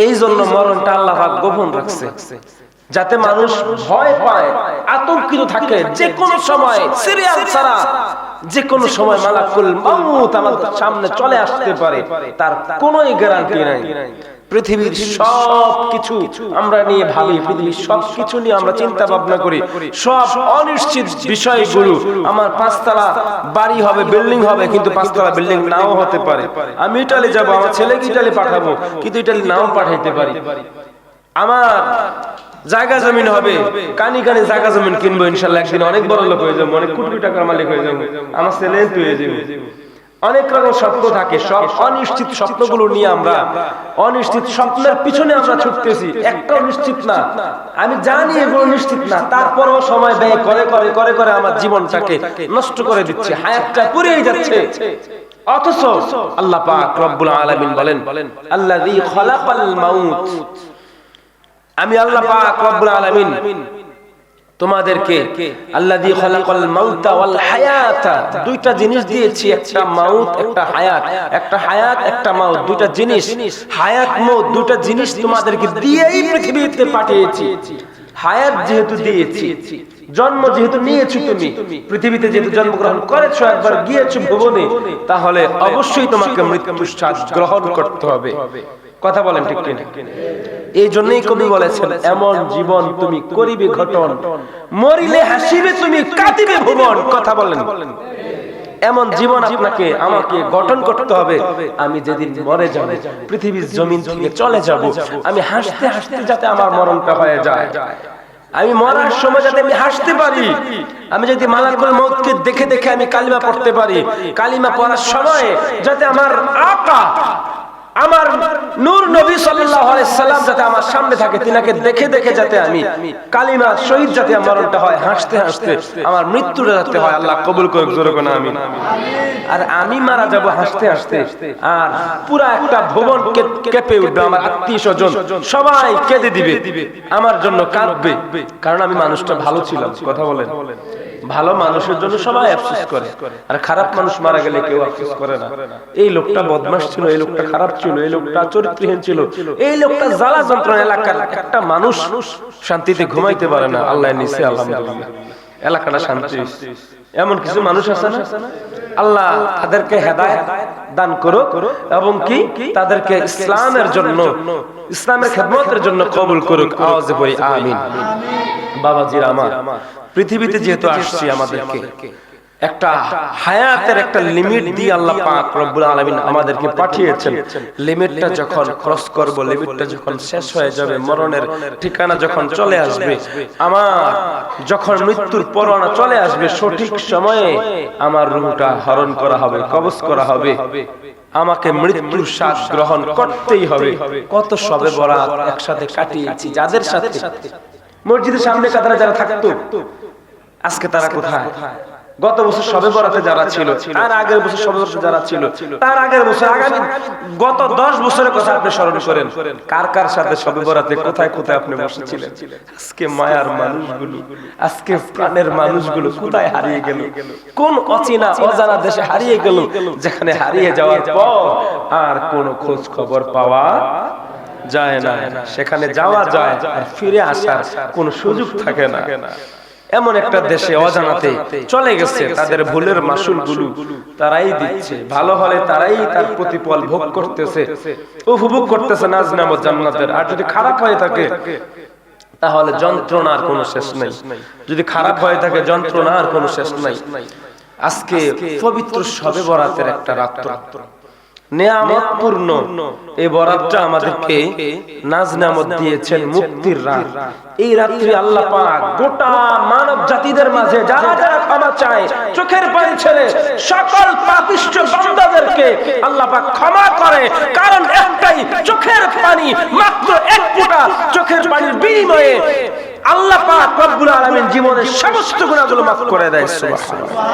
এই জন্য মরণটা আল্লাহ পাক গোপন রাখছে, যাতে মানুষ ভয় পায়, আতঙ্কিত থাকে। যে কোনো সময় সিরিয়াল ছাড়া যে কোনো সময় মালাকুল মাউত আমাদের সামনে চলে আসতে পারে, তার কোনোই গ্যারান্টি নাই। পৃথিবীর সবকিছু আমরা নিয়ে ভাবি, পৃথিবীর সবকিছু নিয়ে আমরা চিন্তা ভাবনা করি, সব অনিশ্চিত বিষয়গুলো। আমার 5 তলা বাড়ি হবে, বিল্ডিং হবে, কিন্তু 5 তলা বিল্ডিং নাও হতে পারে। আমি ইটালি যাব, আমার ছেলেকে ইটালি পাঠাবো, কিন্তু ইটালি নাও পাঠাইতে পারি। আমার জায়গা জমিন হবে, কানি কানি জায়গা জমিন কিনবো, ইনশাল্লাহ একদিন অনেক বড় লোক হয়ে যাবো, অনেক কোটি টাকার মালিক হয়ে যাবো, আমার ছেলে হয়ে যাবো। অনেক রকম স্বপ্ন থাকে, সব অনিশ্চিত স্বপ্নগুলো নিয়ে আমরা অনিশ্চিত স্বপ্নের পিছনে আমরা ছুটতেছি। একটাও নিশ্চিত না, আমি জানি এগুলো নিশ্চিত না, তারপরেও সময় ব্যয় করে করে করে করে আমার জীবনটাকে নষ্ট করে দিচ্ছে, হায়াতটা পুড়িয়ে যাচ্ছে। অথচ আল্লাহ পাক রব্বুল আলামিন বলেন, আল্লাযী খালাকাল মাউত, আমি আল্লাহ পাক রব্বুল আলামিন তোমাদেরকে আল্লাযী খালাকাল মাউতা ওয়াল হায়াতা, দুইটা জিনিস দিয়েছি, একটা মাউত একটা হায়াত, একটা হায়াত একটা মাউত, দুইটা জিনিস, হায়াত মাউত দুইটা জিনিস তোমাদেরকে দিয়েই পৃথিবীতে পাঠিয়েছি। হায়াত যেহেতু দিয়েছি, জন্ম যেহেতু নিয়েছো, তুমি পৃথিবীতে যেহেতু জন্মগ্রহণ করেছো, একবার গিয়েছো ভুবনে, তাহলে অবশ্যই তোমাকে মৃত্যুর স্বাদ গ্রহণ করতে হবে। কথা বলেন ঠিক কিনা? এই জন্যই কবি বলেছেন, এমন জীবন তুমি করিবে ঘটন, মরিলে হাসিবে তুমি, কাঁদিবে ভুবন। কথা বলেন, এমন জীবন আপনাকে আমাকে গঠন করতে হবে। আমি যেদিন মরে যাব, পৃথিবীর জমিন থেকে চলে যাব, আমি হাসতে হাসতে যাতে আমার মরণটা হয়ে যায়। আমি মরার সময় যাতে আমি হাসতে পারি, আমি যদি মালাকুল মউতকে দেখে দেখে আমি কালিমা পড়তে পারি, কালিমা পড়ার সময় যাতে আমার আকা, আমার নূর নবী সাল্লাল্লাহু আলাইহি সাল্লাম যাতে আমার সামনে থাকে, তিনাকে দেখে দেখে যাতে আমি কালিমা শহীদ যাতে আমার মরণটা হয়, হাসতে হাসতে আমার মৃত্যুটা যাতে হয়। আল্লাহ কবুল করুক, জোরে বলেন আমিন। আর আমি মারা যাব হাসতে হাসতে, আর পুরা একটা ভুবন কেঁপে উঠবে, আমার আত্মীয় স্বজন সবাই কেঁদে দিবে, আমার জন্য কাঁদবে, কারণ আমি মানুষটা ভালো ছিলাম। কথা বলেন, ভালো মানুষের জন্য সবাই আফসোস করে, আর খারাপ মানুষ মারা গেলে কেউ আফসোস করে না। এই লোকটা বদমাশ ছিল, এই লোকটা খারাপ ছিল, এই লোকটা চরিত্রহীন ছিল, এই লোকটা জ্বালা যন্ত্রণা, এলাকার একটা মানুষ শান্তিতে ঘুমাইতে পারে না। আল্লাহ নিচে আলহামদুলিল্লাহ এলাকাটা শান্তি। এমন কিছু মানুষ আছে না, আল্লাহ তাদেরকে হেদায়েত দান করুক, এবং কি তাদেরকে ইসলামের জন্য, ইসলামের খেদমতের জন্য কবুল করুক। আওয়াজে বলি আমিন। বাবাজিরা আমার, পৃথিবীতে যেহেতু আসছি, আমাদেরকে একটা হায়াতের একটা লিমিট দিয়ে আল্লাহ পাক রব্বুল আলামিন আমাদেরকে পাঠিয়েছেন। লিমিটটা যখন ক্রস করব, লিমিটটা যখন শেষ হয়ে যাবে, মরণের ঠিকানা যখন চলে আসবে, আমার যখন মৃত্যুর পরোয়ানা চলে আসবে, সঠিক সময়ে আমার রূহটা হরণ করা হবে, কবজ করা হবে, আমাকে মৃত্যুর স্বাদ গ্রহণ করতেই হবে। কত শবে বরাত একসাথে কাটিয়েছি যাদের সাথে, মসজিদের সামনে কাতারে যারা থাকতো, আজকে তারা কোথায়? গত বছর শবে বরাতে যারা ছিল, তার আগের বছর শবে বরাতে যারা ছিল, তার আগের বছর, আগামী গত 10 বছরের কথা আপনি স্মরণ করেন, কার কার সাথে শবে বরাতে কোথায় কোথায় আপনি বসেছিলেন? আজকে মায়ার মানুষগুলো, আজকে প্রাণের মানুষগুলো কোথায় হারিয়ে গেল? কোন অচেনা অজানা দেশে হারিয়ে গেল, যেখানে হারিয়ে যাওয়ার পর আর কোনো খোঁজ খবর পাওয়া যায় না। সেখানে যাওয়া যায় আর ফিরে আসার কোন সুযোগ থাকে না। এমন একটা দেশে অজানাতে চলে গেছে, তাদের ভুলের মাসুলগুলো তারাই দিচ্ছে, ভালো হলে তারাই তার প্রতিফল ভোগ করতেছে, উপভোগ করতেছে নাজ নেয়ামত জান্নাতের। আর যদি খারাপ হয়ে থাকে তাহলে যন্ত্রণার কোনো শেষ নাই, যদি খারাপ হয়ে থাকে যন্ত্রণার কোনো শেষ নাই। আজকে পবিত্র শবে বরাতের একটা রাত্র, নিয়ামতপূর্ণ এই বরাতটা আমাদেরকে নাজ নিয়ামত দিয়েছেন, মুক্তির রাত। এই রাত্রি আল্লাহ পাক গোটা মানব জাতিদের মাঝে যারা যারা ক্ষমা চায়, চোখের পানি ছেড়ে সকল পাপিষ্ঠ বান্দাদেরকে আল্লাহ পাক ক্ষমা করে, কারণ একটাই চোখের পানি, মাত্র এক ফোঁটা চোখের পানির বিনিময়ে আল্লাহ পাক রব্বুল আলামিন জীবনের সমস্ত গুনাহগুলো মাফ করে দেয়। সুবহানাল্লাহ।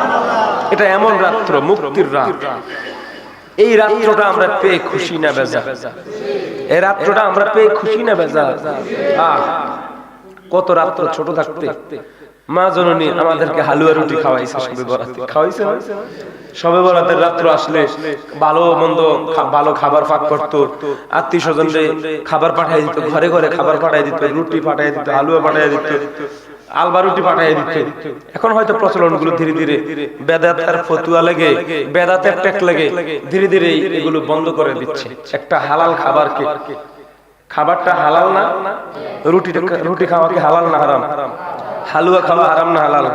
এটা এমন রাত্র, মুক্তির রাত। এই রাত্রটা আমরা পেয়ে খুশি না বেজা? এই রাত্রটা আমরা পেয়ে খুশি না বেজা? কত রাত্র ছোট থাকতে মা জননী আমাদেরকে হালুয়া রুটি খাওয়াইছে সবে বরাতে, খাওয়াইছে না? সবে বরাতের রাত্র আসলে ভালো মন্দ ভালো খাবার পাক করতো, আত্মীয় স্বজনরে খাবার পাঠাই দিত, ঘরে ঘরে খাবার পাঠাই দিত, রুটি পাঠাই দিত, হালুয়া পাঠাই দিত, আলবা রুটি পাঠাই দিত। এখন হয়তো প্রচলন গুলো ধীরে ধীরে বেদাতের ফতুয়া লেগে, বেদাতের টেক লেগে ধীরে ধীরে এগুলো বন্ধ করে দিচ্ছে। একটা হালাল খাবারকে, খাবারটা হালাল না, রুটি খাওয়া কি হালাল না হারাম? হালুয়া খাওয়া হারাম না হালাল?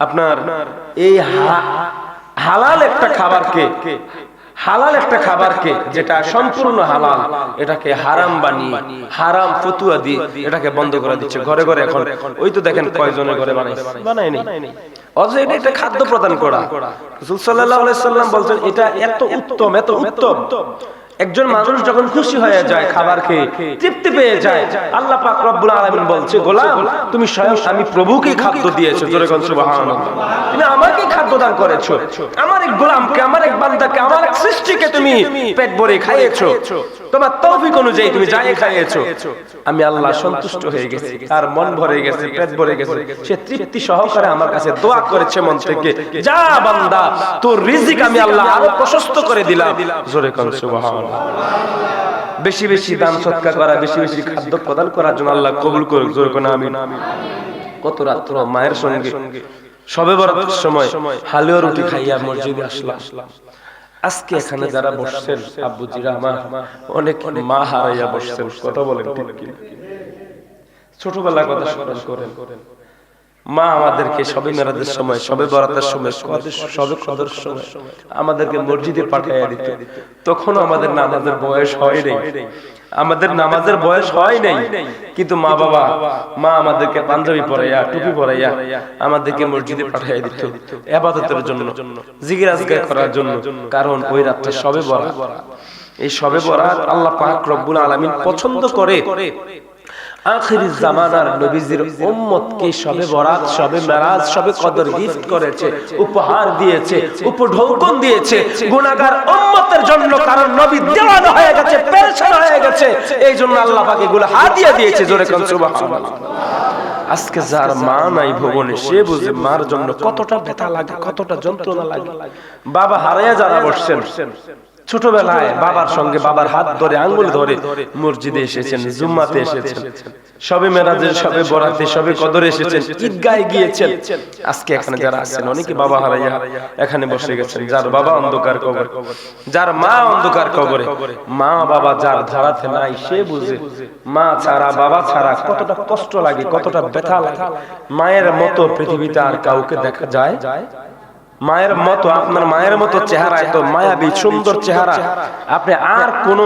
আপনার এই হালাল একটা খাবারকে, হালাল একটা খাবারকে যেটা সম্পূর্ণ হালাল, এটাকে হারাম বানিয়ে, হারাম ফতুয়া দিয়ে এটাকে বন্ধ করে দিচ্ছে ঘরে ঘরে। এখন ওই তো দেখেন কয়জনের ঘরে বানায়নি, অথচ এটা একটা খাদ্য প্রদান করা। রাসূল সাল্লাল্লাহু আলাইহি সাল্লাম বলছেন এটা এত উত্তম, এত উত্তম। একজন মানুষ যখন খুশি হয়ে যায়, খাবার খেয়ে তৃপ্তি পেয়ে যায়, আল্লাহ পাক রব্বুল আলামিন বলছে, গোলাম তুমি স্বয়ং আমি প্রভুকে খাদ্য দিয়েছো, জোরে বলেন সুবহানাল্লাহ। তুমি আমাকে খাদ্য দান করেছো, আমার এক গোলামকে, আমার এক বান্দাকে, আমার এক সৃষ্টিকে তুমি পেট ভরে খাইয়েছো, তোমার তৌফিক অনুযায়ী তুমি যাই খাইয়েছো, আমি আল্লাহ সন্তুষ্ট হয়ে গেছি, তার মন ভরে গেছে, পেট ভরে গেছে, সে তৃপ্তি সহকারে আমার কাছে দোয়া করেছে মন থেকে, যা বান্দা তোর রিজিক আমি আল্লাহ আরো প্রশস্ত করে দিলাম, জোরে বলেন সুবহানাল্লাহ। বেশি বেশি দান সদকা করা, বেশি বেশি খাদ্য প্রদান করার জন্য আল্লাহ কবুল করুক, জোরে বলেন আমিন। কত রাত্র মায়ের সঙ্গে শবে বরাতের সময় হালুয়া রুটি খাইয়া মসজিদে আসলাম। আজকে এখানে যারা বসছেন আব্বুজিরা আমার, অনেক মা হারাইয়া বসছেন, কথা বলেন ঠিক কি? ছোটবেলার কথা স্মরণ করেন, মা আমাদেরকে সবে মেরাজের সময়, সবে বরাতের সময়, সবে কদরের সময় আমাদেরকে মসজিদে পাঠাইয়া দিত। তখন আমাদের নামাজের বয়স হয় নাই, আমাদের নামাজের বয়স হয় নাই, কিন্তু মা বাবা, মা আমাদেরকে পাঞ্জাবি পরাইয়া, টুপি পরাইয়া আমাদেরকে মসজিদে পাঠাইয়া দিত ইবাদতের জন্য, জিকির আজকার করার জন্য। কারণ ওই রাতটা সবে বরাত। এই সবে বরাত আল্লাহ পাক রব্বুল আলামিন পছন্দ করে। আখির জামানার নবীজির উম্মতকে শবে বরাত, শবে মেরাজ, শবে কদর গিফট করেছে, উপহার দিয়েছে, উপঢৌকন দিয়েছে গুনাহগার উম্মতের জন্য। কারণ নবী দেওয়ানা হয়ে গেছে, পেরেশান হয়ে গেছে, এইজন্য আল্লাহ পাক এগুলো হাদিয়া দিয়েছে, জোরে কোন সুবহানাল্লাহ। আজকে যার মা নাই ভুবনে, সে বুঝে মার জন্য কতটা ব্যথা লাগে, কতটা যন্ত্রণা লাগে। বাবা হারায়া যারা বসছেন, ছোটবেলায় বাবার সঙ্গে, বাবার হাত ধরে, আঙ্গুল ধরে মসজিদে এসেছেন, জুম্মাতে এসেছেন, সবে মেরাজে, সবে বরাতে, সবে কদরে এসেছেন, ঈদগাহে গিয়েছেন। আজকে এখানে যারা আছেন, অনেকে বাবা হারাইয়া এখানে বসে গেছেন, যার বাবা অন্ধকার কবর, যার মা অন্ধকার কবরে। মা বাবা যার ধারাতে নাই, সে বুঝে মা ছাড়া, বাবা ছাড়া কতটা কষ্ট লাগে, কতটা ব্যথা লাগে। মায়ের মতো পৃথিবীতে আর কাউকে দেখা যায়? মায়ের মতো, আপনার মায়ের মতো চেহারা, এত মায়াবী সুন্দর চেহারা আপনি আর কোন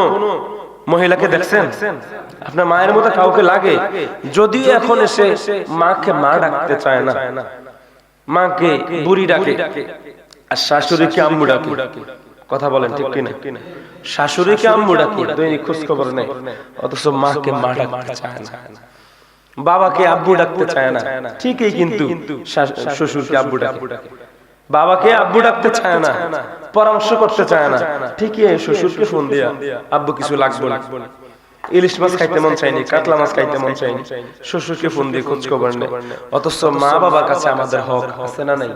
মহিলাকে দেখছেন? আপনার মায়ের মতো কাউকে লাগে? যদিও এখন এসে মাকে মা ডাকতে চায় না, মাকে বুড়ি ডাকে, আর শাশুড়িকে আম্মু ডাকে। কথা বলেন ঠিক কিনা? শাশুড়িকে আম্মু ডাকে, দৈনিক খোঁজ খবর নেই, অথচ মাকে মা ডাকতে চায় না, বাবাকে আব্বু ডাকতে চায় না। ঠিকই, কিন্তু শ্বশুরকে আব্বু ডাকে, বাবাকে আব্বু ডাকতে চায় না, পরামর্শ করতে চায় না। ঠিকই শ্বশুরকে ফোন দিয়া, আব্বু কিছু লাগবে না, ইলিশ মাছ খাইতে মন চাইনি, কাতলা মাছ খাইতে মন চাইনি, শ্বশুরকে ফোন দিয়ে খোঁজ খবর নেই। অথচ মা বাবার কাছে আমাদের হক আছে না নাই?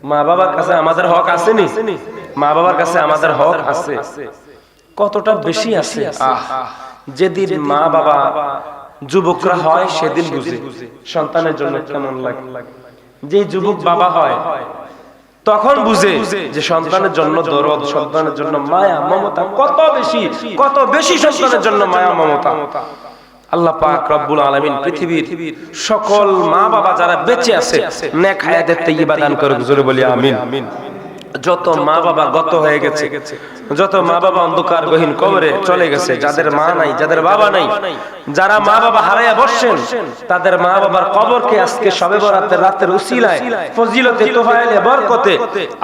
মা বাবার কাছে আমাদের হক আছে নি? মা বাবার কাছে আমাদের হক আছে, কতটা বেশি আছে। যেদিন মা বাবা যুবকরা হয়, সেদিন বুঝে সন্তানের জন্য কেমন লাগে। যে যুবক বাবা হয়, তখন বুঝে যে সন্তানের জন্য দরদ, সন্তানের জন্য মায়া মমতা কত বেশি, কত বেশি সন্তানের জন্য মায়া মমতা। আল্লাহ পাক রব্বুল আলামিন পৃথিবীর সকল মা বাবা যারা বেঁচে আছে, নেক হায়াতের তাইয়্যিবা দান করুক, জোরে বলি আমিন। যত মা বাবা গত হয়ে গেছে, যত মা বাবা অন্ধকার গহীন কবরে চলে গেছে, যাদের মা নাই, যাদের বাবা নাই, যারা মা বাবা হারাইয়া বসছেন, তাদের মা বাবার কবরকে আজকে শবে বরাতের রাতের উসিলায়, ফজিলতে, তোফায়েলে, বরকতে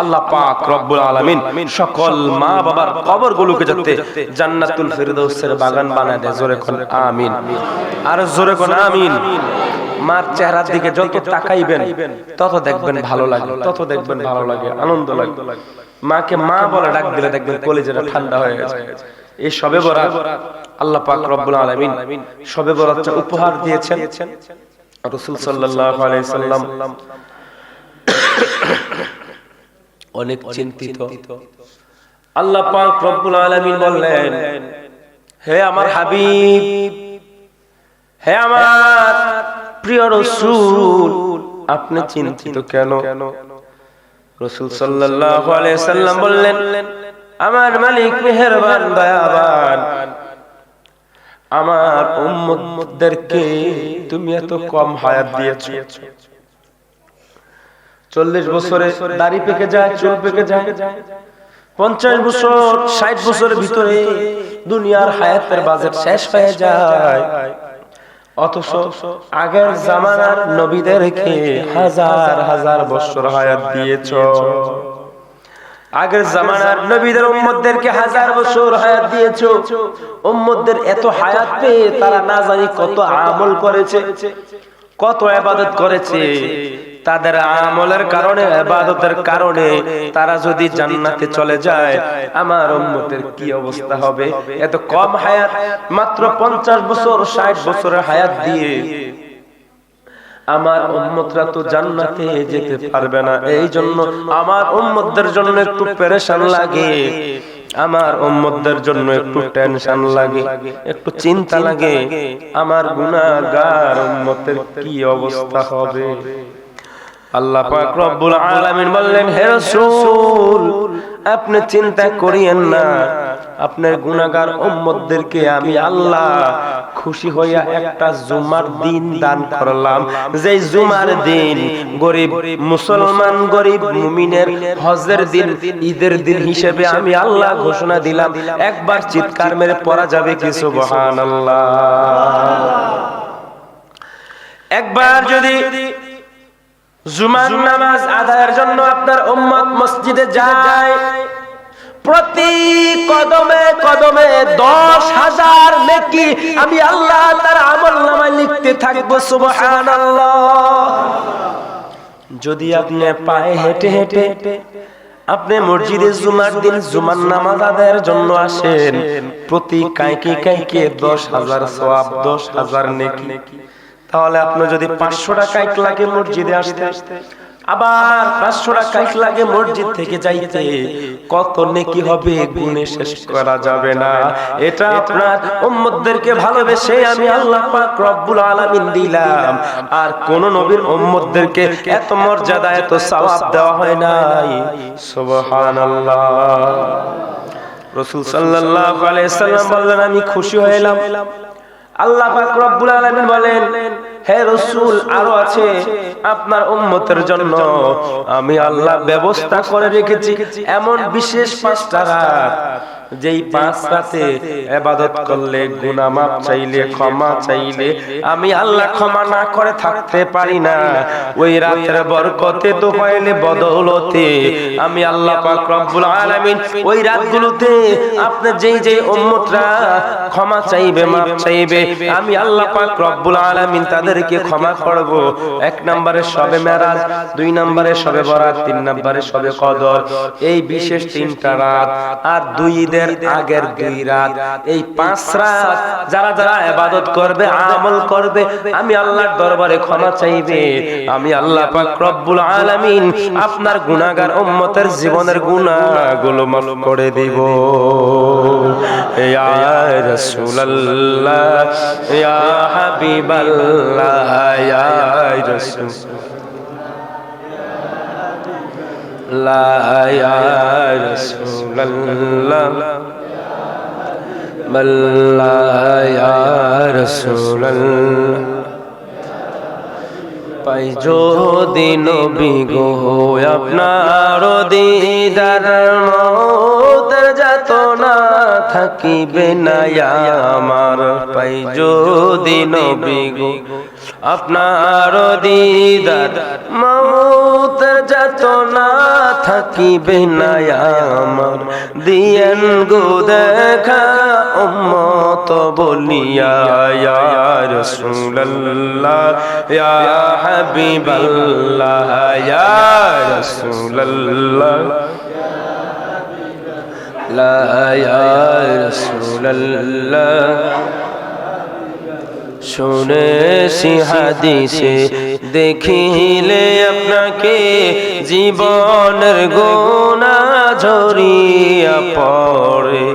আল্লাহ পাক রব্বুল আলামিন সকল মা বাবার কবরগুলোকে যাতে জান্নাতুল ফিরদাউসের বাগান বানায় দেয়, জোরে কোন আমিন। আর জোরে কোন আমিন। মার চেহারার দিকে যত তাকাইবেন তত দেখবেন ভালো লাগে, তত দেখবেন ভালো লাগে, আনন্দ লাগে। মাকে মা বলে ডাক দিলে দেখবেন কলিজাটা ঠান্ডা হয়ে গেছে। এই শবে বরাত আল্লাহ পাক রব্বুল আলামিন শবে বরাতটা উপহার দিয়েছেন। রাসূল সাল্লাল্লাহু আলাইহি সাল্লাম অনেক চিন্তিত। আল্লাহ পাক রব্বুল আলামিন বললেন, হে আমার হাবিব, হে আমার প্রিয় রাসূল, আপনি চিন্তিত কেন? রাসূল সাল্লাল্লাহু আলাইহি সাল্লাম বললেন, আমার মালিক মেহেরবান দয়াবান, আমার উম্মতদেরকে তুমি এত কম হায়াত দিয়েছো। 40 বছরে দাড়ি পেকে যায়, চুল পেকে যায়, 50 বছর 60 বছরের ভিতরে দুনিয়ার হায়াতের বাজেট শেষ হয়ে যায়। অথচ আগের জামানার নবীদেরকে হাজার হাজার বছর হায়াত দিয়েছো। আগের জামানার নবীদের উম্মতদেরকে হাজার বছর হায়াত দিয়েছো। উম্মতদের এত হায়াত পেয়ে তারা না জানি কত আমল করেছে, কত ইবাদত করেছে। তাদের আমলের কারণে, ইবাদতের কারণে তারা যদি জান্নাতে চলে যায়, আমার উম্মতের কি অবস্থা হবে? এত কম হায়াত, মাত্র 50 বছর 60 বছরের হায়াত দিয়ে আমার উম্মতরা তো জান্নাতে যেতে পারবে না। এই জন্য আমার উম্মতদের জন্য একটু পেরেশান লাগে, আমার উম্মতদের জন্য একটু টেনশন লাগে, একটু চিন্তা লাগে, আমার গুনাহগার উম্মতের কি অবস্থা হবে। আল্লাহ পাক রব্বুল আলামিন বললেন, হে রাসূল, আপনি চিন্তা করিয়েন না, আপনার গুনাহগার উম্মতদেরকে আমি আল্লাহ খুশি হইয়া একটা জুমার দিন দান করলাম। যেই জুমার দিন গরিব মুসলমান, গরিব মুমিনের হজের দিন, ঈদের দিন হিসেবে আমি আল্লাহ ঘোষণা দিলাম। একবার চিৎকার মেরে পড়া যাবে কি সুবহানাল্লাহ? একবার যদি জুমার নামাজ আদায়ের জন্য আপনার উম্মত মসজিদে যায়, প্রতি কদমে কদমে 10,000 নেকি আমি আল্লাহ তার আমলনামায় লিখতে থাকবো সুবহানাল্লাহ। যদি আপনি পায়ে হেঁটে হেঁটে আপনি মসজিদে জুমার দিন জুমার নামাজ আদায়ের জন্য আসেন, প্রতি কাইকে কাইকে 10,000 সওয়াব, 10,000 নেকি। তাহলে আপনি যদি 500 টাকা লাগে মসজিদে আসতে, আবার 500 টাকা লাগে মসজিদ থেকে যাইতে, কত নেকি হবে গুণে শেষ করা যাবে না। এটা আপনার উম্মতদেরকে ভালোবেসে আমি আল্লাহ পাক রব্বুল আলামিন দিলাম। আর কোন নবীর উম্মতদেরকে এত মর্যাদা, এত সওয়াব দেওয়া হয় নাই। সুবহানাল্লাহ। রাসূল সাল্লাল্লাহু আলাইহি সাল্লাম বললেন, আমি খুশি হইলাম। আল্লাহ পাক রব্বুল আলামিন বলেন, হে রাসূল, আরো আছে আপনার উম্মতের জন্য আমি আল্লাহ ব্যবস্থা করে রেখেছি এমন বিশেষ 5টা রাত, যেই 5 রাতে ইবাদত করলে, গুনাহ মাফ চাইলে, ক্ষমা চাইলে আমি আল্লাহ ক্ষমা না করে থাকতে পারি না। ওই রাতের বরকতে তো পাইলে বদৌলতে আমি আল্লাহ পাক রব্বুল আলামিন ওই রাতগুলোতে আপনি যেই যেই উম্মতরা ক্ষমা চাইবে, মাফ চাইবে, আমি আল্লাহ পাক রব্বুল আলামিন তাদেরকে ক্ষমা করব। 1 নম্বরে শবে মেরাজ, 2 নম্বরে শবে বরাত, 3 নম্বরে শবে কদর। এই বিশেষ 3টা রাত আর 2 ঈদের আগের 2 রাত, এই 5 রাত যারা যারা ইবাদত করবে, আমল করবে, আমি আল্লাহর দরবারে ক্ষমা চাইবে, আমি আল্লাহ পাক রব্বুল আলামিন আপনার গুনাহগার উম্মতের জীবনের গুনাহগুলো মাফ করে দিব। ইয়া রাসূলুল্লাহ, ইয়া হাবিবাল্লাহ, ইয়া রাসূল লা, ইয়া রাসূলুল্লাহ বাল্লা, ইয়া রাসূলুল্লাহ। পাই যদি নবী গো আপনার দিদার, মওতের যাতনা থাকিবে না আমার। পাই যদি নবী গো আপনার দিদার, মওতের যাতনা থাকিবে না আমার। দিয়েন গো দেখা উম্মত বলিয়া, ইয়া রাসূলুল্লাহ, ইয়া হাবিবাল্লাহ, ইয়া রাসূলুল্লাহ, লা, ইয়া রাসূলুল্লাহ। শুনেছি হাদিসে দেখিলে আপনাকে জীবনের গুনাহ ঝরিয়া পড়ে।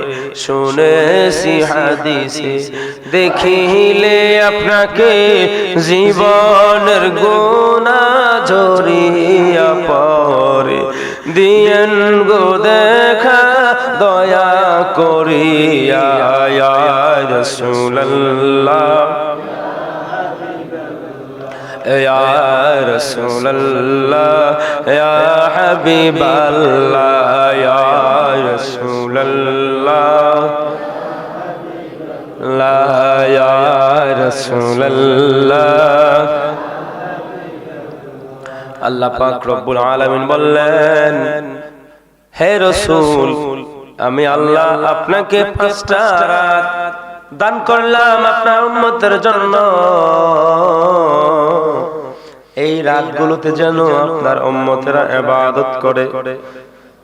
শুনেছি হাদিসে দেখিলে আপনাকে জীবনের গুনাহ ঝরিয়া পড়ে। দিয়েন গো দেখা দয়া করিয়া ইয়া রাসূলুল্লাহ ইয়া রাসূলুল্লাহ ইয়া হাবিবাল্লাহ ইয়া রাসূলুল্লাহ লা ইয়া রাসূলুল্লাহ। আল্লাহ পাক রব্বুল আলামিন বললেন, হে রাসূল, আমি আল্লাহ আপনাকে 5টা রাত দান করলাম আপনার উম্মতের জন্য। এই রাতগুলোতে যেন আপনার উম্মতেরা ইবাদত করে,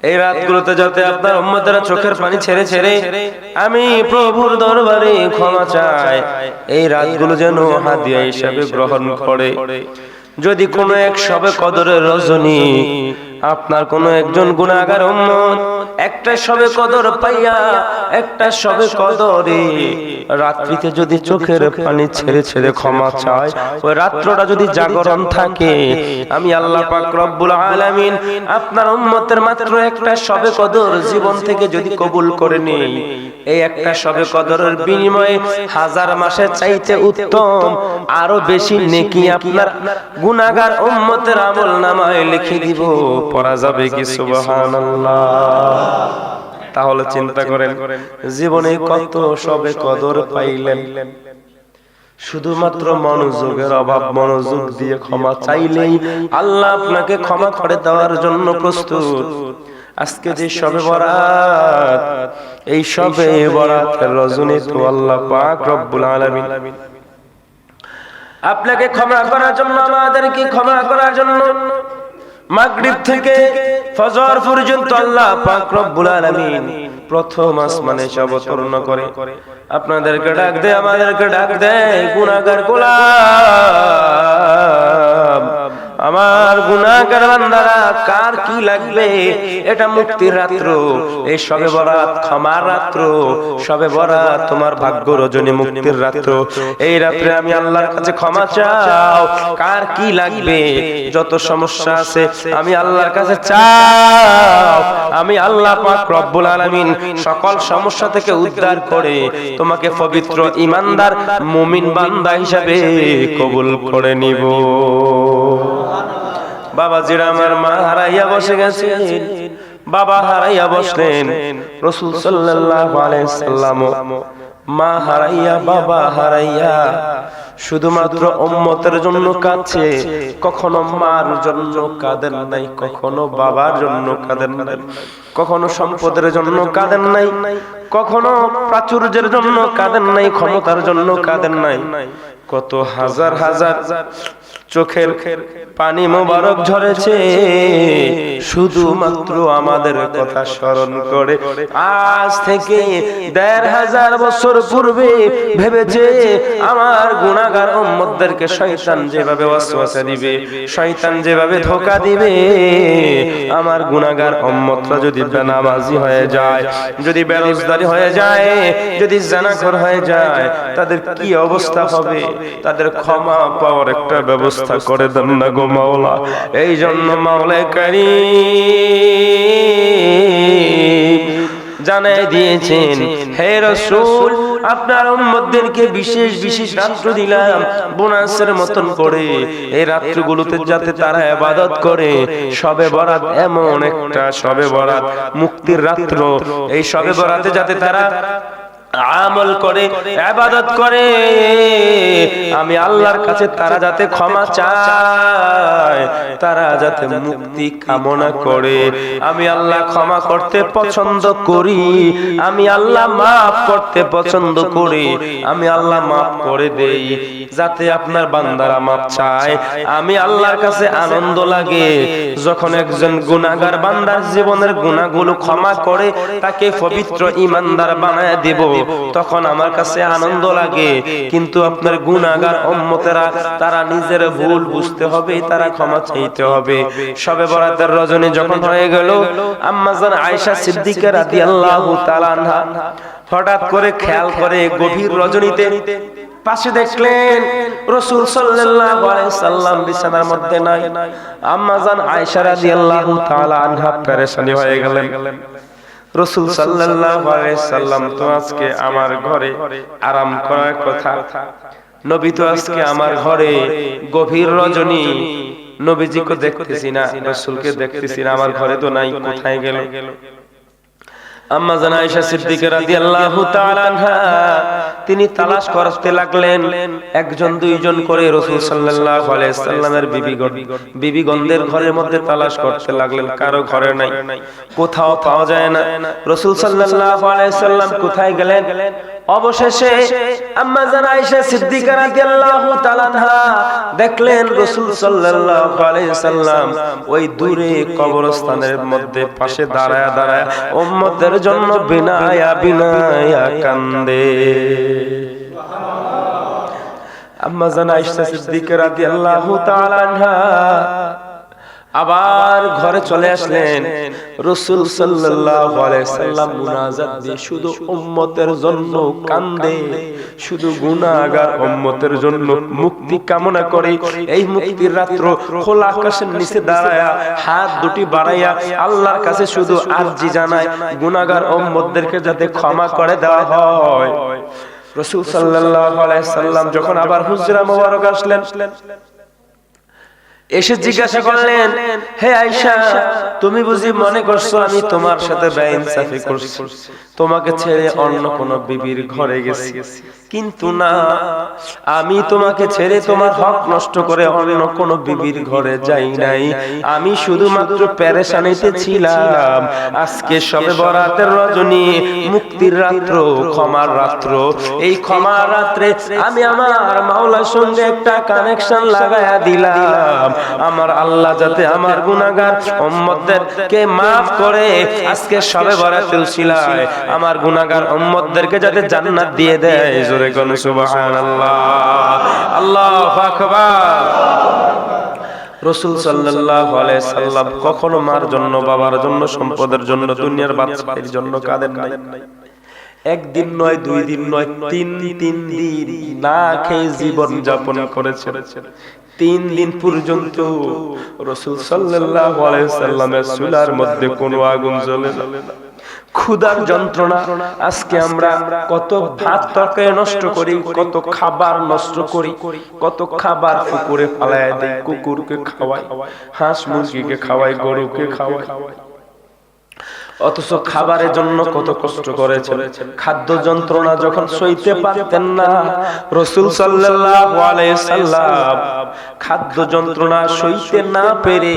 এই রাতগুলোতে যাতে আপনার উম্মতেরা চোখের পানি ছেড়ে ছেড়ে আমি প্রভুর দরবারে ক্ষমা চায়, এই রাতগুলো যেন হাদিয়া হিসেবে গ্রহণ করে। যদি কোনো এক শবে কদরের রজনী আপনার কোন একজন গুনাহগার উম্মত একটা শবে কদর পাইয়া একটা শবে কদরে রাত্রিতে যদি চোখের পানি ছেড়ে ছেড়ে ক্ষমা চায়, ওই রাত্রটা যদি জাগরণ থাকে, আমি আল্লাহ পাক রব্বুল আলামিন আপনার উম্মতের মাত্র একটা শবে কদর জীবন থেকে যদি কবুল করে নেই, এই একটা শবে কদরের বিনিময়ে 1000 মাসের চাইতে উত্তম আরো বেশি নেকি আপনার গুনাহগার উম্মতের আমলনামায় লিখে দিব। পড়া যাবে কি সুবহানাল্লাহ? তাহলে চিন্তা করেন, জীবনে কত শবে কদর পাইলেন, শুধুমাত্র মনোযোগের অভাব, মনোযোগ দিয়ে ক্ষমা চাইলেই আল্লাহ আপনাকে ক্ষমা করে দেওয়ার জন্য প্রস্তুত। আজকে যে শবে বরাত, এই শবে বরাতের রজনী তো আল্লাহ পাক রব্বুল আলামিন আপনাকে ক্ষমা করার জন্য, আমাদেরকে ক্ষমা করার জন্য মাগরিব থেকে ফজর পর্যন্ত আল্লাহ পাক রব্বুল আলামিন প্রথম আসমানে অবতরণ করে আপনাদেরকে ডাক দেয়, আমাদেরকে ডাক দেয়, গুনাহগার গোলাম, আমার গুনাহগার বান্দারা কার কি লাগবে? এটা মুক্তির রাত্র, এই শবে বরাত ক্ষমার রাত্র, শবে বরাত তোমার ভাগ্য রজনী মুক্তির রাত্র। এই রাত্রে আমি আল্লাহর কাছে ক্ষমা চাও, কার কি লাগবে, যত সমস্যা আছে আমি আল্লাহর কাছে চাও। আমি আল্লাহ পাক রব্বুল আলামিন সকল সমস্যা থেকে উদ্ধার করে তোমাকে পবিত্র ঈমানদার মুমিন বান্দা হিসেবে কবুল করে নিব। বাবাজিরা আমার, মা হারাইয়া বসে গেছেন, বাবা হারাইয়া বসলেন, রাসূল সাল্লাল্লাহু আলাইহি সাল্লাম মা হারাইয়া বাবা হারাইয়া শুধুমাত্র উম্মতের জন্য কাঁদছে, কখনো মার জন্য কাঁদেন নাই, কখনো বাবার জন্য কাঁদেন নাই, কখনো সম্পদের জন্য কাঁদেন নাই, কখনো প্রাচুর্যের জন্য কাঁদেন নাই, ক্ষমতার জন্য কাঁদেন নাই। কত হাজার হাজার চোখের পানি মোবারক ঝরেছে শুধুমাত্র আমাদের কথা স্মরণ করে। আজ থেকে 1500 বছর পূর্বে ভেবেছে আমার গুনাহগার উম্মতদেরকে শয়তান যেভাবে ওয়াসওয়াসা দিবে, শয়তান যেভাবে ধোঁকা দিবে, আমার গুনাহগার উম্মতরা যদি বেনামাজি হয়ে যায়, যদি বেরোজগারি হয়ে যায়, যদি জিনাখোর হয়ে যায়, তাদের কি অবস্থা হবে? তাদের ক্ষমা পাওয়ার একটা ব্যবস্থা করে দেন না গো মাওলা। এই জন্য মাওলা কারীম জানাই দিয়েছেন, হে রাসূল, আপনার উম্মতদেরকে বিশেষ বিশেষ রাত্র দিলাম বোনাসের মতন করে, এই রাত্রগুলোতে যাতে তারা ইবাদত করে। শবে বরাত এমন একটা শবে বরাত, মুক্তির রাত্র, এই শবে বরাতে যাতে তারা আমল করে, ইবাদত করে, আমি আল্লাহর কাছে তারা যাতে ক্ষমা চায়, তারা যাতে মুক্তি কামনা করে। আমি আল্লাহ ক্ষমা করতে পছন্দ করি, আমি আল্লাহ মাফ করতে পছন্দ করি, আমি আল্লাহ মাফ করে দেই। যাতে আপনার বান্দারা মাফ চায়, আমি আল্লাহর কাছে আনন্দ লাগে যখন একজন গুনাহগার বান্দার জীবনের গুনাহগুলো ক্ষমা করে তাকে পবিত্র ঈমানদার বানায় দেব। তখন আমার কাছে আনন্দ লাগে, কিন্তু আপনার গুনাহগার উম্মতেরা তারা নিজের ভুল বুঝতে হবে, তারা ক্ষমা চাইতে হবে। শবে বরাতের রজনী যখন হয়ে গেল, আম্মা জান আয়েশা সিদ্দিকা রাদিয়াল্লাহু তাআলা আনহা হঠাৎ করে খেয়াল করে গভীর রজনীতে পাশে দেখলেন রাসূল সাল্লাল্লাহু আলাইহি সাল্লাম বিছানার মধ্যে নাই। আম্মা জান আয়েশা রাদিয়াল্লাহু তাআলা আনহা পেরেশানি হয়ে গেলেন। রাসূল সাল্লাল্লাহু আলাইহি সাল্লাম তো আজকে আমার ঘরে আরাম করার কথা, নবী তো আজকে আমার ঘরে গভীর রজনী, নবীজিকে দেখতেছি না, রাসূলকে দেখতেছি না, আমার ঘরে তো নাই, কোথায় গেল? আম্মা জান আয়েশা সিদ্দিকা রাদিয়াল্লাহু তাআলা আনহা তিনি তালাশ করতে লাগলেন, একজন দুইজন করে রাসূল সাল্লাল্লাহু আলাইহি সাল্লামের বিবিগণদের ঘরের মধ্যে তালাশ করতে লাগলেন, কারো ঘরে নাই, কোথাও পাওয়া যায় না। রাসূল সাল্লাল্লাহু আলাইহি সাল্লাম কোথায় গেলেন? অবশেষে আম্মা জান আয়েশা সিদ্দিকা রাদিয়াল্লাহু তাআলা আনহা দেখলেন রাসূল সাল্লাল্লাহু আলাইহি সাল্লাম ওই দূরে কবরস্থানের মধ্যে পাশে দাঁড়ায়া দাঁড়ায়া উম্মতের জন্য বিনায়া বিনায়া কান্দে। আম্মা জান আয়েশা সিদ্দিকা রাদিয়াল্লাহু তাআলা আনহা আবার ঘরে চলে আসলেন। রাসূল সাল্লাল্লাহু আলাইহি সাল্লাম মুনাজাত দিয়ে শুধু উম্মতের জন্য কান্দে, শুধু গুনাহগার উম্মতের জন্য মুক্তি কামনা করে। এই মুক্তির রাত্র খোলা আকাশের নিচে দাঁড়ায়া হাত দুটি বাড়াইয়া আল্লাহর কাছে শুধু আরজি জানায় গুনাহগার উম্মতদেরকে যাতে ক্ষমা করে দেওয়া হয়। রাসূল সাল্লাল্লাহু আলাইহি সাল্লাম যখন আবার হুজরা মোবারক আসলেন, এসে জিজ্ঞাসা করলেন, হে আয়েশা, তুমি বুঝি মনে করছো আমি তোমার সাথে বেইনসাফি করছি, তোমাকে ছেড়ে অন্য কোন বিবির ঘরে গেছি? কিন্তু না, আমি তোমাকে ছেড়ে তোমার হক নষ্ট করে অন্য কোন বিবির ঘরে যাই নাই। আমি শুধুমাত্র পেরেশানিতে ছিলাম। আজকে শবে বরাতের রজনী, মুক্তির রাত্র, ক্ষমার রাত্র। এই ক্ষমার রাত্রে আমি আমার মাওলার সঙ্গে একটা কানেকশন লাগায়া দিলাম। আমার আল্লাহ যাতে আমার গুনাহগার উম্মতদেরকে maaf করে আজকে শবে বরাতের উসিলায় আমার গুনাহগার উম্মতদেরকে যাতে জান্নাত দিয়ে দেয়। জোরে কোন সুবহানাল্লাহ, আল্লাহু আকবার। রাসূল সাল্লাল্লাহু আলাইহি সাল্লাম কখনো মার জন্য, বাবার জন্য, সম্পদের জন্য, দুনিয়ার বাদশাহের জন্য কাঁদেন নাই। একদিন নয়, দুই দিন নয়, তিন দিন না খেয়ে জীবন যাপন করেছেন। 3 দিন পর্যন্ত রাসূল সাল্লাল্লাহু আলাইহি সাল্লামের চুলার মধ্যে কোনো আগুন জ্বলে না। ক্ষুধার যন্ত্রণা, আজকে আমরা কত ভাত তরকারি নষ্ট করি, কত খাবার নষ্ট করি, কত খাবার পুকুরে ফেলায় দেই, কুকুরকে খাওয়াই, হাঁস মুরগিকে খাওয়াই, গরুকে খাওয়াই, অথচ খাবারের জন্য কত কষ্ট করেছেন। খাদ্য যন্ত্রণা যখন সইতে পারতেন না, রাসূল সাল্লাল্লাহু আলাইহি সাল্লাম খাদ্য যন্ত্রণা সইতে না পেরে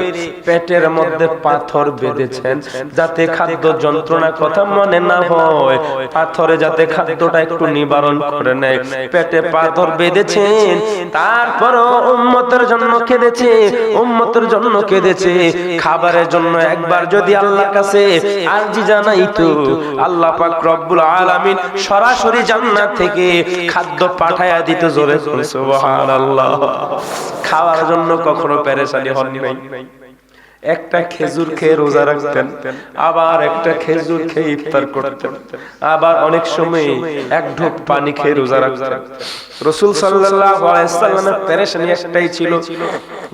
পেটের মধ্যে পাথর বেঁধেছেন, যাতে খাদ্য যন্ত্রণা কথা মনে না হয়, পাথরে যাতে খাদ্যটা একটু নিবারণ করে নেয়। পেটে পাথর বেঁধেছেন, তারপরও উম্মতের জন্য কেঁদেছে, উম্মতের জন্য কেঁদেছে। খাবারের জন্য একবার যদি আল্লাহর কাছে আরজি জানাইতো, আল্লাহ পাক রব্বুল আলামিন সরাসরি জান্নাত থেকে খাদ্য পাঠায়া দিত। জোরে সুবহানাল্লাহ। খাওয়ার জন্য কখনো পেরেশানি হন নাই। একটা খেজুর খেয়ে রোজা রাখতেন, আবার একটা খেজুর খেয়ে ইফতার করতেন, আবার অনেক সময় এক ঢোক পানি খেয়ে রোজা রাখতেন। রাসূল সাল্লাল্লাহু আলাইহি সাল্লামের পেরেশানি একটাই ছিল,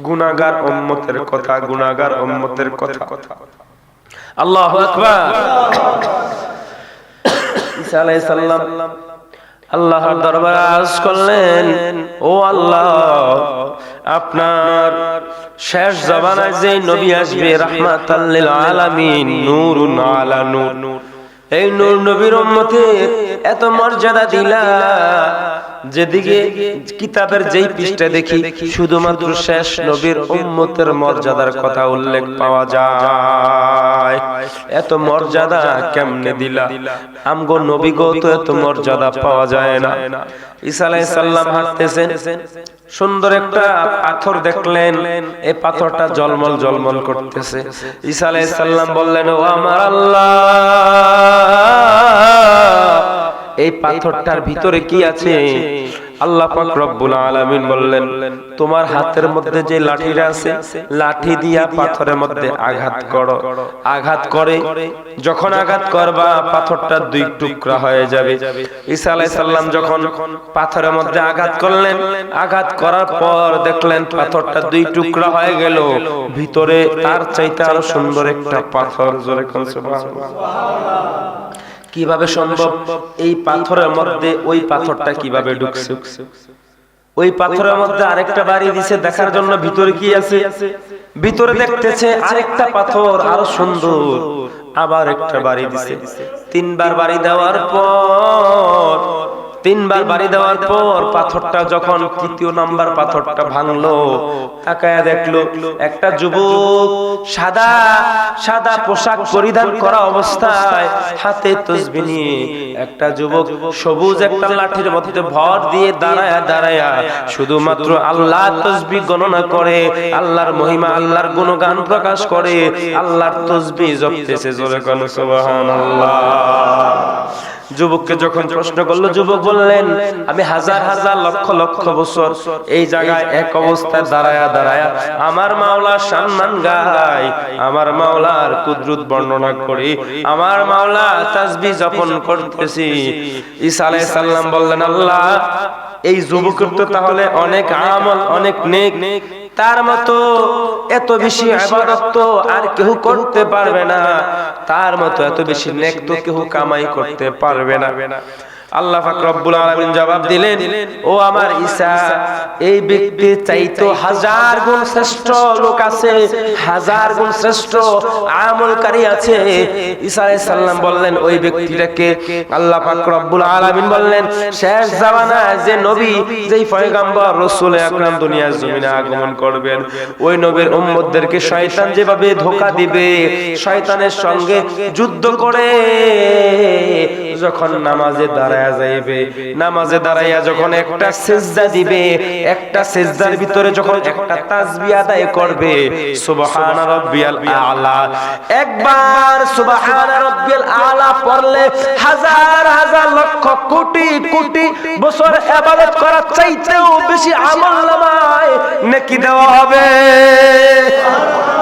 গুনাহগার উম্মতের কথা, গুনাহগার উম্মতের কথা। আল্লাহু আকবার। ঈসা আলাইহিস সালাম আল্লাহর দরবারে আরজ করলেন, ও আল্লাহ, আপনার শেষ জামানায় যে নবী আসবে, রাহমাতাল লিল আলামিন, নূরুন আলা নূর, এই নূর নবীর উম্মতের এত মর্যাদা দিলা, যেদিকে কিতাবের যেই পৃষ্ঠা দেখি শুধুমাত্র শেষ নবীর উম্মতের মর্যাদার কথা উল্লেখ পাওয়া যায়। এত মর্যাদা কেমনে দিলা? আমগো নবী গো তো এত মর্যাদা পাওয়া যায় না। ঈসা আলাইহিস সালাম হাঁটতেছেন, সুন্দর একটা পাথর দেখলেন, এই পাথরটা জলমল জলমল করতেছে। ঈসা আলাইহিস সালাম বললেন, ও আমার আল্লাহ, এই পাথরটার ভিতরে কি আছে? আল্লাহ পাক রব্বুল আলামিন বললেন, তোমার হাতের মধ্যে যে লাঠিটা আছে, লাঠি দিয়া পাথরের মধ্যে আঘাত করো। আঘাত করে যখন আঘাত করবা, পাথরটা দুই টুকরা হয়ে যাবে। ঈসা আলাইহিস সালাম যখন পাথরের মধ্যে আঘাত করলেন, আঘাত করার পর দেখলেন পাথরটা দুই টুকরা হয়ে গেল। ভিতরে তার চাইতে আরো সুন্দর একটা পাথর। জোরে কোন সুবহানাল্লাহ। কিভাবে সম্ভব? এই পাথরের মধ্যে ওই পাথরটা কিভাবে ঢুকছে? ওই পাথরের মধ্যে আরেকটা বাড়ি দিছে দেখার জন্য ভিতরে কি আছে। ভিতরে দেখতেছে আরেকটা পাথর আরো সুন্দর, আবার একটা বাড়ি দিছে। তিনবার বাড়ি দেওয়ার পর পাথরটা যখন তৃতীয় নাম্বার পাথরটা ভাঙলো, তাকায়া দেখলো একটা যুবক সাদা পোশাক পরিধান করা অবস্থায়, হাতে তাসবিহ নিয়ে একটা যুবক সবুজ একটা লাঠির মধ্যে ভর দিয়ে দাঁড়ায়া শুধুমাত্র আল্লাহ তাসবিহ গণনা করে, আল্লাহর মহিমা আল্লাহর গুণগান প্রকাশ করে, আল্লাহর তাসবিহ জপতেছে। জোরে কোন সুবহানাল্লাহ। যুবককে যখন প্রশ্ন করলো, যুবক বললেন, আমি হাজার হাজার লক্ষ লক্ষ বছর এই জায়গায় এক অবস্থায় দাঁড়ায়া আমার মাওলার সম্মান গাই, আমার মাওলার কুদরত বর্ণনা করি, আমার মাওলা তাসবিহ যাপন করতেছি। ঈসা আলাইহিস সালাম বললেন, আল্লাহ, এই যুবকের তো তাহলে অনেক আমল, অনেক নেক, তার মতো এত বেশি ইবাদত তো আর কেউ করতে পারবে না, তার মতো এত বেশি নেক তো কেউ কামাই করতে পারবে না। আল্লাহ পাক রব্বুল আলামিন জবাব দিলেন, ও আমার ঈসা, এই ব্যক্তি চাইতো হাজার গুণ শ্রেষ্ঠ লোক আছে, হাজার গুণ শ্রেষ্ঠ আমলকারী আছে। ঈসা আলাইহিস সালাম বললেন, ওই ব্যক্তিটাকে? আল্লাহ পাক রব্বুল আলামিন বললেন, শেষ জামানায় যে নবী, যেই পয়গম্বর রাসূল আকরাম দুনিয়ার জমিনে আগমন করবেন, ওই নবীর উম্মতদেরকে শয়তান যেভাবে ধোঁকা দিবে, শয়তানের সঙ্গে যুদ্ধ করে যখন নামাজে নামাজে দাঁড়াইয়া যখন একটা সিজদা দিবে, একটা সিজদার ভিতরে যখন একটা তাসবিহ আদায় করবে, সুবহানা রাব্বিয়াল আলা, একবার সুবহানা রাব্বিয়াল আলা পড়লে হাজার হাজার লক্ষ কোটি কোটি বছর ইবাদত করার চাইতেও বেশি আমলনামায় নেকি দেওয়া হবে।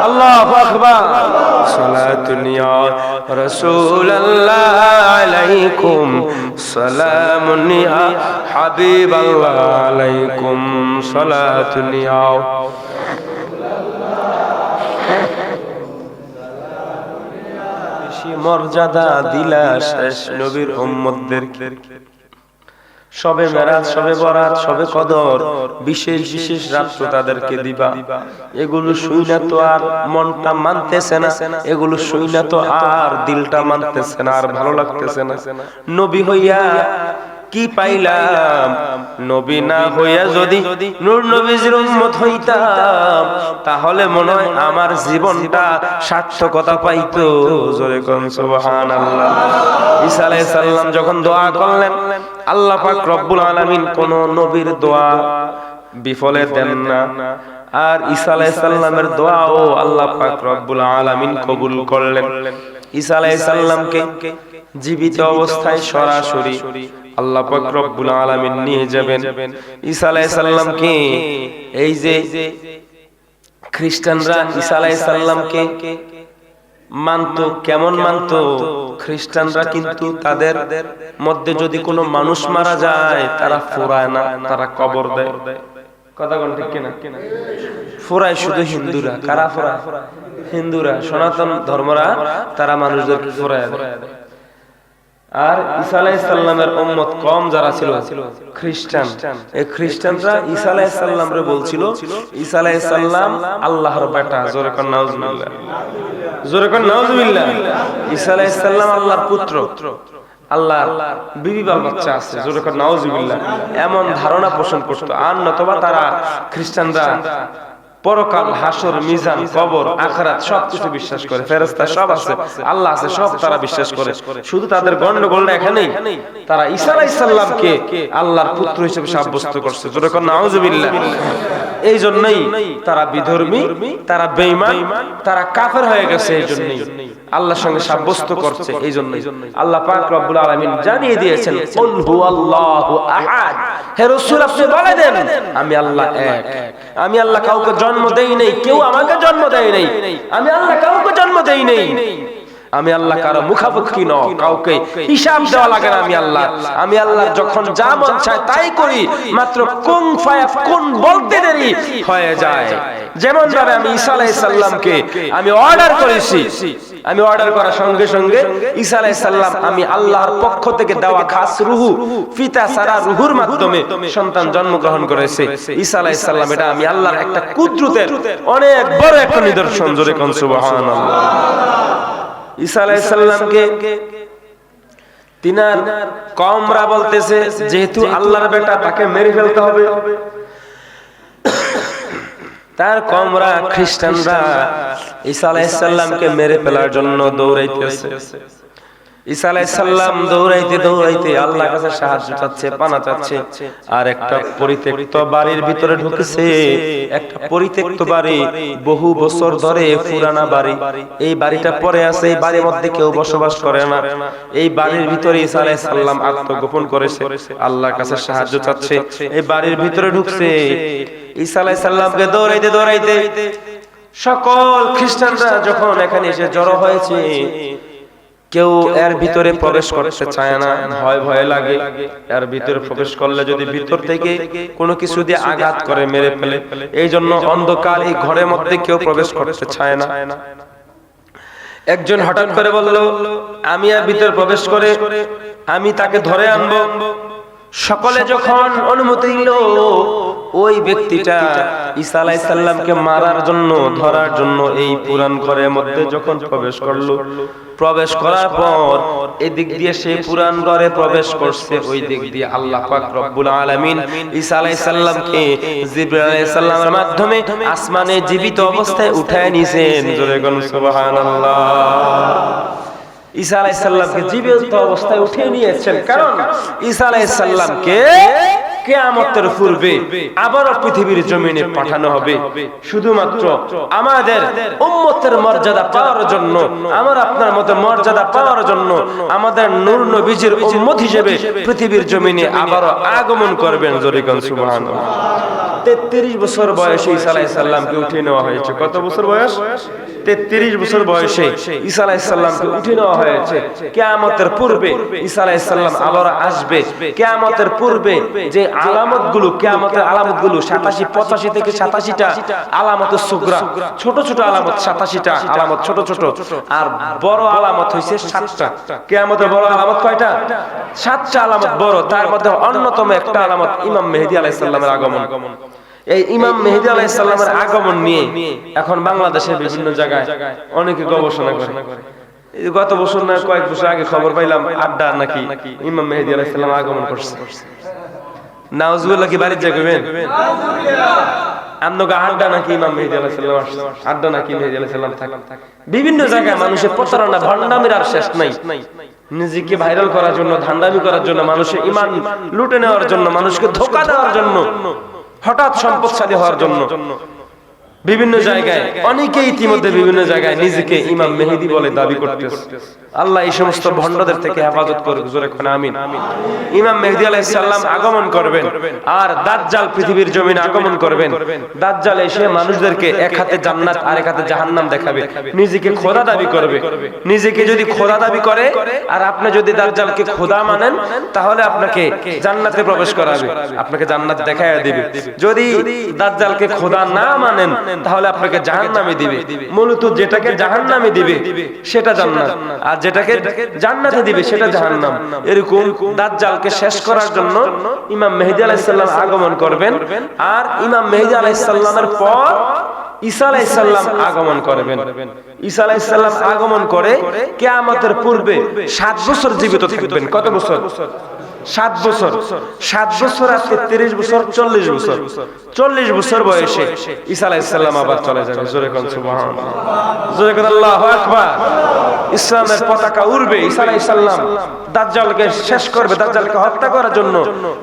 আল্লাহু আকবার। সালাতুন ইয়া রাসূলুল্লাহ আলাইকুম, সালামুন ইয়া হাবিবাল্লাহ আলাইকুম, সালাতুন ইয়া। বেশি মর্যাদা দিলা শেষ নবীর উম্মতদেরকে। সবে মেরাজ, সবে বরাত, সবে কদর, বিশেষ বিশেষ রাত্র তাদেরকে দিবা। এগুলো শুইনা তো আর মনটা মানতেছে না, এগুলো শুইনা তো আর দিলটা মানতেছে না, আর ভালো লাগতেছে না। নবী হইয়া কি পাইলাম? নবী না হইয়া যদি নূর নবীর উম্মত হইতাম, তাহলে মনে হয় আমার জীবনটা সার্থকতা পাইতো। জোরে কোন সুবহানাল্লাহ। ঈসা আলাইহিস সালাম যখন দোয়া করলেন, আল্লাহ পাক রব্বুল আলামিন কোন নবীর দোয়া বিফলে দেন না, আর ঈসা আলাইহিস সালামের দোয়াও আল্লাহ পাক রব্বুল আলামিন কবুল করলেন। ঈসা আলাইহিস সালামকে জীবিত অবস্থায় সরাসরি আল্লাহ পাক রব্বুল আলামিন নিয়ে যাবেন। ঈসা আলাইহিস সালামকে এই যে খ্রিস্টানরা ঈসা আলাইহিস সালামকে মানতো, কেমন মানতো? খ্রিস্টানরা কিন্তু তাদের মধ্যে যদি কোনো মানুষ মারা যায়, তারা ফুরায় না, তারা কবর দেয়। কথা কোন ঠিক কিনা? ফুরায় শুধু হিন্দুরা। কারা ফুরায়? হিন্দুরা, সনাতন ধর্মরা, তারা মানুষদেরকে ফুরায় দেয়। আর ঈসা আলাইহিস সালামের উম্মত কম যারা ছিল, খ্রিস্টান, এই খ্রিস্টানরা ঈসা আলাইহিস সালামরে বলছিল, ঈসা আলাইহিস সালাম আল্লাহর বেটা। জোরে কোন নাউজুবিল্লাহ, জোরে কোন নাউজুবিল্লাহ। ঈসা আলাইহিস সালাম আল্লাহর পুত্র, আল্লাহর বিবি বাল বাচ্চা আছে। জোরে কোন নাউজুবিল্লাহ। এমন ধারণা পোষণ করতো। আর নতুবা তারা খ্রিস্টানরা পরকাল, হাসর, মিজান, কবর, আখিরাত সবকিছু বিশ্বাস করে, ফেরেশতা সব আছে, আল্লাহ আছে, সব তারা বিশ্বাস করে। শুধু তাদের গন্ডগোলটা এখানেই, তারা ঈসা আলাইহিস সালামকে আল্লাহর পুত্র হিসেবে সাব্যস্ত করছে। জোরে কোন নাউজুবিল্লাহ। এই জন্যই তারা বিধর্মী, তারা বেঈমান, তারা কাফের হয়ে গেছে। এই জন্যই আল্লাহর সঙ্গে সাব্যস্ত করছে। এই জন্যই আল্লাহ পাক রব্বুল আলামিন জানিয়ে দিয়েছেন কুল হুয়াল্লাহু আহাদ। হে রাসূল আপনি বলে দেন আমি আল্লাহ এক। আমি আল্লাহ কাউকে জন্ম দেই নাই, কেউ আমাকে জন্ম দেয় নাই। আমি আল্লাহ কাউকে জন্ম দেই নাই। আমি আল্লাহ কারো মুখাপেক্ষী নয়, কাউকে হিসাব দেওয়া লাগে না। আমি আল্লাহ যখন যা মন চায় তাই করি, মাত্র কুন ফায়াকুন বলতে দেরি হয়ে যায়। যেমন ভাবে আমি ঈসা আলাইহিস সালামকে আমি অর্ডার করেছি, আমি অর্ডার করার সঙ্গে সঙ্গে ঈসা আলাইহিস সালাম আমি আল্লাহর পক্ষ থেকে দেওয়া খাস রূহ, পিতা ছাড়া রূহের মাধ্যমে সন্তান জন্মগ্রহণ করেছে ঈসা আলাইহিস সালাম। এটা আমি আল্লাহর একটা কুদরতের অনেক বড় একটা নিদর্শন। জোরে কোন সুবহানাল্লাহ। ঈসা আলাইহিস সালামকে তিনার কওমরা বলতেছে যেহেতু আল্লাহর বেটা তাকে মেরে ফেলতে হবে। তার কওমরা খ্রিস্টানরা ঈসা আলাইহিস সালামকে মেরে ফেলার জন্য দৌড়াইতেছে। ঈসা আলাইহিস সালাম দৌড়াইতে দৌড়াইতে আল্লাহর কাছে সাহায্য চাচ্ছে, পানা চাচ্ছে। আর একটা পরিত্যক্ত বাড়ির ভিতরে ঢুকেছে। একটা পরিত্যক্ত বাড়ি, বহু বছর ধরে পুরানা বাড়ি। এই বাড়িটা পড়ে আছে, এই বাড়ির মধ্যে কেউ বসবাস করে না। এই বাড়ির ভিতরে ঈসা আলাইহিস সালাম আত্মগোপন করেছে, আল্লাহর কাছে সাহায্য চাচ্ছে। এই বাড়ির ভিতরে ঢুকছে। ঈসা আলাইহিস সালামকে দৌড়াইতে দৌড়াইতে সকল খ্রিস্টানরা যখন এখানে এসে জড়ো হয়েছে, কেউ এর ভিতরে প্রবেশ করতে চায় না, ভয় ভয় লাগে। এর ভিতরে প্রবেশ করলে যদি ভিতর থেকে কোনো কিছু দিয়ে আঘাত করে মেরে ফেলে, এই জন্য অন্ধকার এই ঘরের মধ্যে কেউ প্রবেশ করতে চায় না। একজন হঠাৎ করে বলল আমি এর ভিতরে প্রবেশ করে আমি তাকে ধরে আনবো। সকলে যখন অনুমতি দিল, ওই ব্যক্তিটা ঈসা আলাইহিস সালামকে মারার জন্য, ধরার জন্য এই পুরান ঘরের মধ্যে যখন প্রবেশ করলো, প্রবেশ করার পর এদিক দিয়ে সে পুরান ঘরে প্রবেশ করছে, ওই দিক দিয়ে আল্লাহ পাক রব্বুল আলামিন ঈসা আলাইহিস সালামকে জিবরাইল আলাইহিস সালামের মাধ্যমে আসমানে জীবিত অবস্থায় উঠায় নিয়েছেন। জোরে কোন সুবহানাল্লাহ। ঈসা আলাইহিস সালামকে জীবিত অবস্থায় উঠিয়ে নিয়েছেন, কারণ ঈসা আলাইহিস সালামকে কিয়ামতের পূর্বে আবারও পৃথিবীর জমিনে পাঠানো হবে শুধুমাত্র আমাদের উম্মতের মর্যাদা পাওয়ার জন্য, আমার আপনার মতো মর্যাদা পাওয়ার জন্য। আমাদের নূর নবীজির উম্মত হিসেবে পৃথিবীর জমিনে আবারও আগমন করবেন। জোরে কোন সুবহানাল্লাহ। 33 বছর বয়সে ঈসা আলাইহিস সালামকে উঠিয়ে নেওয়া হয়েছে। কত বছর বয়স? 33 বছর বয়সে ঈসা আলাইহিস সালামকে উঠিয়ে নেওয়া হয়েছে। কিয়ামতের পূর্বে ঈসা আলাইহিস সালাম আবার আসবে। কিয়ামতের পূর্বে যে আলামতগুলো, কিয়ামতের আলামতগুলো 87, 85 থেকে 87টা আলামত সুগরা, ছোট ছোট আলামত 87টা আলামত ছোট ছোট, আর বড় আলামত হইছে 7টা। কিয়ামতের বড় আলামত কয়টা? 7টা আলামত বড়। তার মধ্যে অন্যতম একটা আলামত ইমাম মেহেদী আলাইহিস সালামের আগমন। এই ইমাম মেহেদী আলাইহিস সালামের আগমন নিয়ে এখন বাংলাদেশের বিভিন্ন জায়গায় অনেকে গবেষণা করে। গত বছর না কয়েক বছর আগে খবর পাইলাম আড্ডা নাকি ইমাম মেহেদী আলাইহিস সালাম আগমন করছে। নাউজুবিল্লাহ কি বাড়ি যাবেন? আমনগা আড্ডা নাকি ইমাম মেহেদী আলাইহিস সালাম আসছে, আড্ডা নাকি মেহেদী আলাইহিস সালাম থাকে। বিভিন্ন জায়গায় মানুষের প্রতারণা, ভণ্ডামির আর শেষ নাই। নিজেকে ভাইরাল করার জন্য, ধান্দামি করার জন্য, মানুষের ঈমান লুটে নেওয়ার জন্য, মানুষকে ধোঁকা দেওয়ার জন্য, হঠাৎ সম্পদশালী হওয়ার জন্য বিভিন্ন জায়গায় অনেকেই ইতিমধ্যে বিভিন্ন জায়গায় নিজেকে ইমাম মেহেদী বলে দাবি করতেছে। আল্লাহ এই সমস্ত ভণ্ডদের থেকে হেফাজত করুক। জোরে কোন আমিন। ইমাম মেহেদী আলাইহিস সালাম আগমন করবেন, আর দাজ্জাল পৃথিবীর জমিনে আগমন করবেন। দাজ্জাল এসে মানুষদেরকে এক হাতে জান্নাত আর এক হাতে জাহান্নাম দেখাবে, নিজেকে খোদা দাবি করবে। নিজেকে যদি খোদা দাবি করে আর আপনি যদি দাজ্জালকে খোদা মানেন, তাহলে আপনাকে জান্নাতে প্রবেশ করাবে, আপনাকে জান্নাত দেখায়া দিবে। যদি দাজ্জালকে খোদা না মানেন, তাহলে আপনাকে জাহান্নামে দিবে। মূলত যেটাকে জাহান্নামে দিবে সেটা জান্নাত, আর যেটাকে জান্নাতে দিবে সেটা জাহান্নাম। এরকম দাজ্জালকে শেষ করার জন্য ইমাম মেহেদী আলাইহিস সালাম আগমন করবেন, আর ইমাম মেহেদী আলাইহিস সালামের পর ঈসা আলাইহিস সালাম আগমন করবেন। ঈসা আলাইহিস সালাম আগমন করে কিয়ামতের পূর্বে 7 বছর জীবিত থাকবেন। কত বছর? 7 বছর, 7 বছর আপনি 30 বছর, 40 বছর, 40 বছর বয়সে ঈসা আলাইহিস সালাম আবার চলে যাবে। জোরে কোন সুবহানাল্লাহ, জোরে কোন আল্লাহু আকবার। ইসলামের পতাকা উড়বে। ঈসা আলাইহিস সালাম দাজ্জালকে শেষ করবে, দাজ্জালকে হত্যা করার জন্য,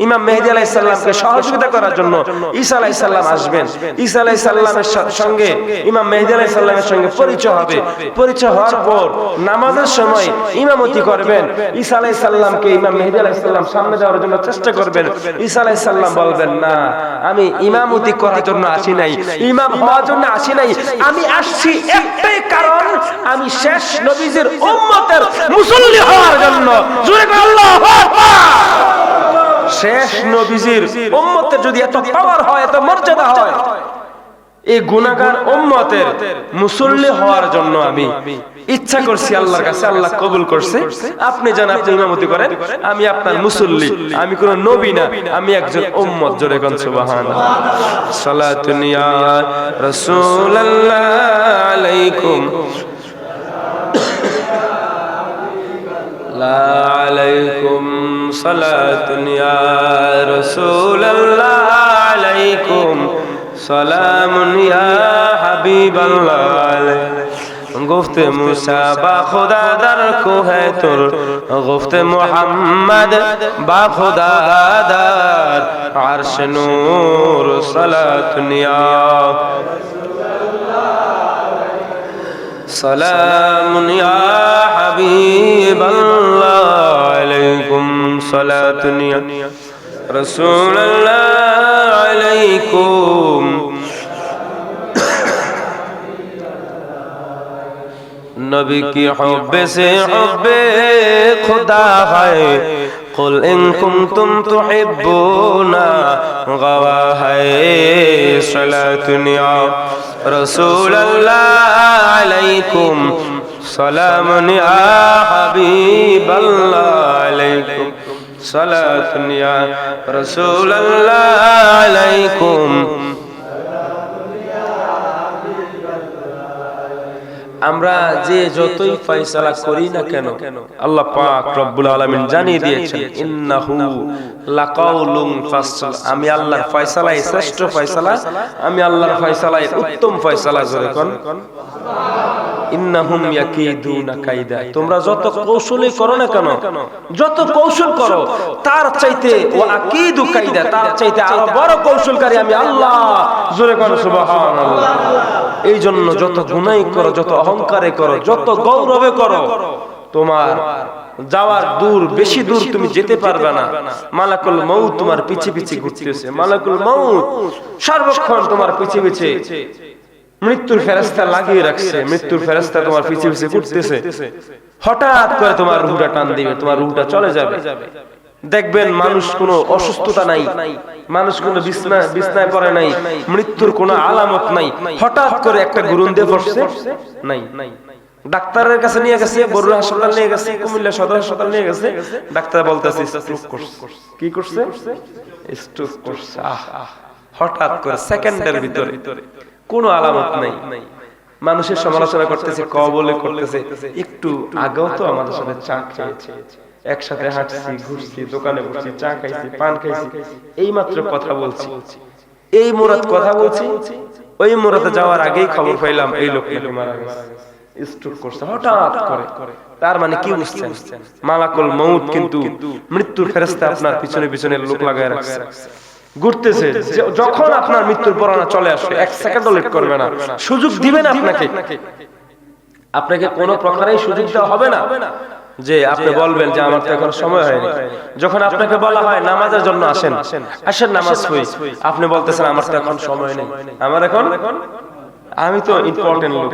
ইমাম মেহেদী আলাইহিস সালামকে সহযোগিতা করার জন্য ঈসা আলাইহিস সালাম আসবেন। ঈসা আলাইহিস সালামের সঙ্গে ইমাম মেহেদী আলাইহিস সালামের সঙ্গে পরিচয় হবে। পরিচয় হওয়ার পর নামাজের সময় ইমামতি করবেন। ঈসা আলাইহিস সালামকে ইমাম মেহেদী আলাইহিস সালাম সামনে যাওয়ার জন্য চেষ্টা করবেন। ঈসা আলাইহিস সালাম বলবেন, না, আমি ইমামতি করার জন্য আসি নাই, ইমাম হওয়ার জন্য আসি নাই, আমি আসছি একটাই কারণ, আমি শেষ নবীজির উম্মতের মুসল্লি হওয়ার জন্য। জোরে বলো আল্লাহু আকবার। শেষ নবীজির উম্মতের যদি এত পাওয়ার হয়, এত মর্যাদা হয়, এই গুনাহগার উম্মতের মুসল্লি হওয়ার জন্য আমি ইচ্ছা করছি আল্লাহর কাছে, আল্লাহ কবুল করছে। আপনি জান, আপনি ইমামতি করেন, আমি আপনার মুসল্লি, আমি কোন নবী না, আমি একজন উম্মত। জোরে কোন সুবহানাল্লাহ। সালাতুন ইয়া রাসূলুল্লাহ আলাইকুম আলাইকুম সালাতুন ইয়া রাসূলুল্লাহ আলাইকুম সালামুন ইয়া হাবিবাল্লাহ। গুফতে মুসা বা খুদা দার কো হ্যায় তুর, গুফতে মুহাম্মদ বা খুদা দার আরশ নূর সালাতুন ইয়া সালামুন ইয়া হাবিবাল্লাহ আলাইকুম সালাতুন ইয়া রাসূলুল্লাহ আলাইকুম। नबी की हुब्बे से हुब्बे खुदा है, कुल इन कुंतुम तुहिब्बूना गवाह है। सलातुन या रसूलल्लाह अलैकुम सलामुन या हबीबल्लाह अलैकुम सलातुन या रसूलल्लाह अलैकुम। আমরা যে যতই ফয়সালা করি না কেন, আল্লাহ পাক রব্বুল আলামিন জানিয়ে দিয়েছেন, ইন্নাহু লাকাউলুন ফাসল, আমি আল্লাহর ফয়সালাই শ্রেষ্ঠ ফয়সালা, আমি আল্লাহর ফয়সালাই উত্তম ফয়সালা। জোরে কোন ইন্নাহুম ইয়াকিদুনা কাইদা, তোমরা যত কৌশলই করো না কেন, যত কৌশল করো, তার চাইতে ওয়া আকিদু কাইদা, তার চাইতে আরো বড় কৌশলকারী আমি আল্লাহ। জোরে কোন সুবহানাল্লাহ। এই জন্য যত গুনাহ করো, যত অহংকারে করো, যত গৌরবে করো, তোমার যাওয়ার দূর, বেশি দূর তুমি যেতে পারবে না। মালাকুল মউত তোমার পিছে পিছে ঘুরতেছে, মালাকুল মউত সর্বক্ষণ তোমার পিছে পিছে মৃত্যুর ফেরেশতা লাগিয়ে রাখছে, মৃত্যুর ফেরেশতা তোমার পিছে পিছে ঘুরতেছে। হঠাৎ করে তোমার রূহটা টান দিবে, তোমার রূহটা চলে যাবে। দেখবেন মানুষ কোনো অসুস্থতা নাই, মানুষ কোনো বিছনায় পড়ে নাই, মৃত্যুর কোনো আলামত নাই, হঠাৎ করে একটা গুরুন্দে পড়ছে নাই। ডাক্তারের কাছে নিয়ে গেছে, বড় হাসপাতাল নিয়ে গেছে, কুমিল্লা সদর হাসপাতাল নিয়ে গেছে, ডাক্তার বলতেছে স্ট্রোক করছে। কি করছে? স্ট্রোক করছে। হঠাৎ করে সেকেন্ডের ভিতরে, কোনো আলামত নাই। মানুষের সমালোচনা করতেছে, কবলে করতেছে, একটু আগেও তো আমাদের সাথে চা খেয়েছে, একসাথে হাঁটছি, ঘুরছি, দোকানে বসছি, চা খাইছি, পান খাইছি, এই মাত্র কথা বলছি, এই মুরাদ কথা বলছি, ওই মুরাদে যাওয়ার আগেই খবর পাইলাম এই লোকটা মারা গেছে, স্ট্রোক করছে হঠাৎ করে। তার মানে কি বুঝছেন? মালাকুল মউত কিন্তু মৃত্যুর ফেরেশতা আপনার পিছনে পিছনে লোক লাগায় রাখছে, ঘুরতেছে। যখন আপনার মৃত্যুর পরোয়ানা চলে আসবে, এক সেকেন্ডও লেট করবে না, সুযোগ দিবেন আপনাকে। আপনাকে কোনো প্রকারেই সুযোগ দেওয়া হবে না যে আপনি বলবেন যে আমার তো এখন সময় হয়নি। যখন আপনাকে বলা হয় নামাজের জন্য আসেন, আসেন নামাজ পড়ি, আপনি বলতেছেন আমার তো এখন সময় নেই, আমার এখন, আমি তো ইম্পর্টেন্ট লোক,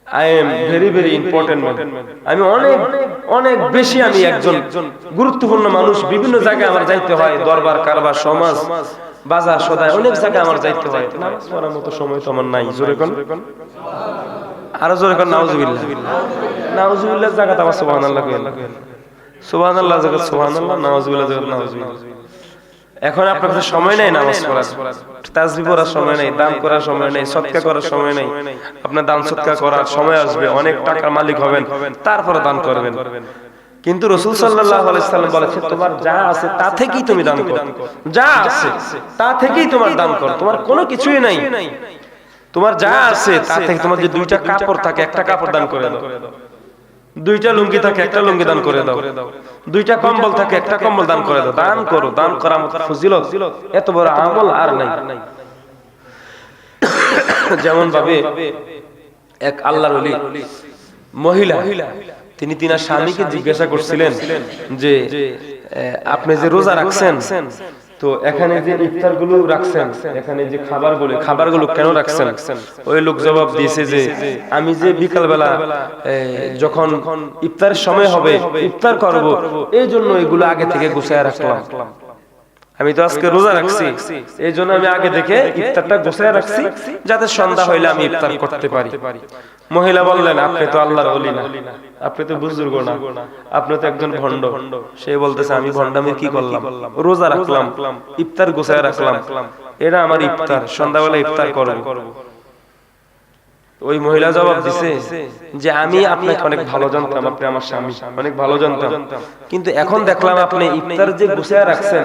I am very very important man, আমি অনেক অনেক বেশি, আমি একজন গুরুত্বপূর্ণ মানুষ, বিভিন্ন জায়গায় আমার যাইতে হয়, দরবার কারবার, সমাজ, বাজার সদায়, অনেক জায়গায় আমার যাইতে হয়, নামাজ পড়ার মতো সময় তো আমার নাই। জোরে কোন, আরো জোরে কোন নাউজুবিল্লাহ। নাউজুবিল্লাহ জায়গা তো আমার সুবহানাল্লাহ কইল, সুবহানাল্লাহ জায়গা সুবহানাল্লাহ, নাউজুবিল্লাহ জায়গা নাউজুবিল্লাহ। এখন আপনার কাছে সময় নেই নামাজ পড়ার, তাসবিহ পড়ার সময় নেই, দান করার সময় নেই, সদকা করার সময় নেই। আপনার দান সদকা করার সময় আসবে, অনেক টাকার মালিক হবেন, তারপরে দান করবেন। কিন্তু রাসূল সাল্লাল্লাহু আলাইহি সাল্লাম বলেছেন তোমার যা আছে তা থেকেই তুমি দান করো, যা আছে তা থেকেই তোমার দান করো, তোমার কোনো কিছুই নাই, তোমার যা আছে তা থেকে তোমার যে দুইটা কাপড় থাকে একটা কাপড় দান করে দাও, দুইটা লুঙ্গি থাকে একটা লুঙ্গি দান করে দাও, দুইটা কম্বল থাকে একটা কম্বল দান করে দাও। দান করো, দান করা মত ফজিলত এত বড় আমল আর নাই। যেমন ভাবে এক আল্লাহর ওলি মহিলা, তিনি তিনার স্বামীকে জিজ্ঞাসা করছিলেন যে আপনি যে রোজা রাখছেন তো এখানে যে ইফতার গুলো রাখছেন, এখানে যে খাবারগুলো কেন রাখছেন? ওই লোক জবাব দিয়েছে যে আমি যে বিকাল বেলা যখন ইফতারের সময় হবে ইফতার করব এই জন্য এগুলো আগে থেকে গুছায় রাখলাম। আমি তো আজকে রোজা রাখছি এই জন্য আমি আগে থেকে ইফতারটা গুছায় রাখছি যাতে সন্ধ্যা হইলে আমি ইফতার করতে পারি। মহিলা বললেন আপনি তো আল্লাহর ওলি না, আপনি তো বুজুর্গ না, আপনি তো একজন ভণ্ড। সে বলতেছে আমি ভণ্ডামি কি করলাম? রোজা রাখলাম, ইফতার গুছায় রাখলাম, এটা আমার ইফতার, সন্ধ্যাবেলা ইফতার করব। ওই মহিলা জবাব দিছে যে আমি আপনাকে অনেক ভালো জানতাম, আপনি আমার স্বামী অনেক ভালো জানতাম, কিন্তু এখন দেখলাম আপনি ইফতার যে গুছায় রাখছেন,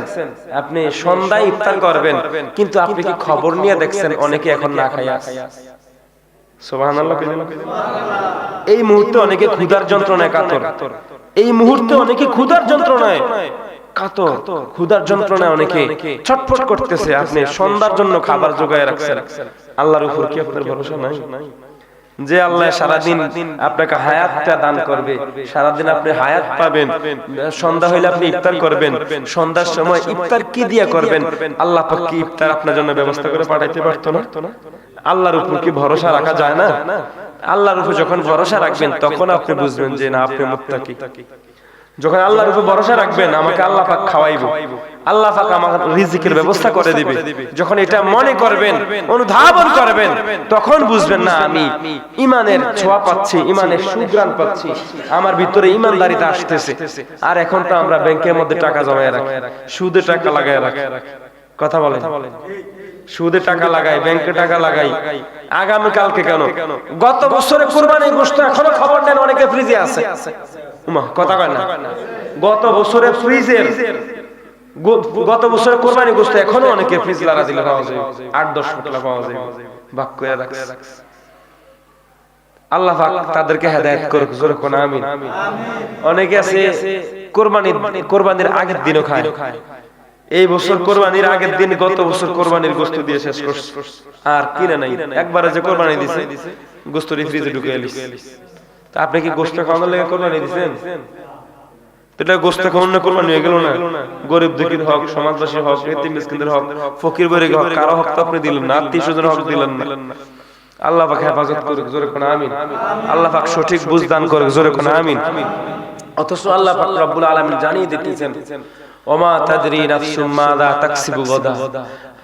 আপনি সন্ধ্যায় ইফতার করবেন, কিন্তু আপনি কি খবর নিয়ে দেখছেন অনেকে এখন না খায় আছে? সুবহানাল্লাহ। এই মুহূর্তে অনেকে ক্ষুধার যন্ত্রণায় কাতর, এই মুহূর্তে অনেকে ক্ষুধার যন্ত্রণায় কাতর, ক্ষুধার যন্ত্রণায় অনেকে ছটফট করতেছে। আপনি সন্ধ্যার জন্য খাবার জোগায় রাখছেন, আল্লাহর উপর কি আপনার ভরসা নাই? যে আল্লাহ সারাদিন আপনাকে হায়াতটা দান করবে, সারাদিন আপনি হায়াত পাবেন, সন্ধ্যা হইলে আপনি ইফতার করবেন, সন্ধ্যার সময় ইফতার কি দিয়া করবেন? আল্লাহ পাক কি ইফতার আপনার জন্য ব্যবস্থা করে পাঠাইতে পারতো না? আল্লাহর উপর কি ভরসা রাখা যায় না? আল্লাহর উপর যখন ভরসা রাখবেন তখন আপনি বুঝবেন যে না আপনি মুত্তাকি। যখন আল্লাহর উপর ভরসা রাখবেন আমাকে আল্লাহ পাক খাওয়াইবো, আল্লাহ পাক আমার রিজিকের ব্যবস্থা করে দিবে, যখন এটা মনে করবেন, অনুধাবন করবেন, তখন বুঝবেন না আমি ঈমানের ছোঁয়া পাচ্ছি, ঈমানের সুঘ্রাণ পাচ্ছি, আমার ভিতরে ঈমানদারিতা আসতেছে। আর এখন তো আমরা ব্যাংকের মধ্যে টাকা জমায় রাখি, সুদে টাকা লাগায় রাখি। কথা বলেন, সুদে টাকা লাগাই, ব্যাংকে টাকা লাগাই, আগামী কালকে কেন? গত বছরে কুরবানির গোশত এখনো খবর নেন অনেকে ফ্রিজে আছে। কথা কয় না? গত বছরে ফ্রিজের, গত বছরে কুরবানির গোশত এখনো অনেকে ফ্রিজ লাগা দিলে পাওয়া যায়, 8-10 টাকা পাওয়া যায়, ভাগ করে রাখছে। আল্লাহ পাক তাদেরকে হেদায়েত করুক, জোরে কোন আমিন। অনেকে আছে কুরবানির আগের দিনও খায়। এই বছর কোরবানির আগের দিন গত বছর কোরবানির গোশত দিয়ে শেষ করছে, আর কিনে নাই, একবারে যে কোরবানি দিছে গোশতটি ফ্রিজে ঢুকিয়ে লিছে। তা আপনি কি গোশত খাওয়ানোর লেগে কোরবানি দিবেন? এটা গোশত খাওয়ানোর কোরবানি হয়ে গেল না? গরিব দুঃখীর হক, সমাজবাসীর হক, এতিম মিসকিনদের হক, ফকির বৈরির হক, কারো হক তো আপনি দিলেন না, আত্মীয়স্বজনের হক দিলেন না। আল্লাহ পাক হেফাজত করুক, জোরে কোন আমিন। আল্লাহ পাক সঠিক বুঝ দান করুক, জোরে কোন আমিন। অথচ আল্লাহ পাক রব্বুল আলামিন জানিয়ে দিতেছেন ওমা তাদরি নাফসুম মাযা তাকসিবু গাদা,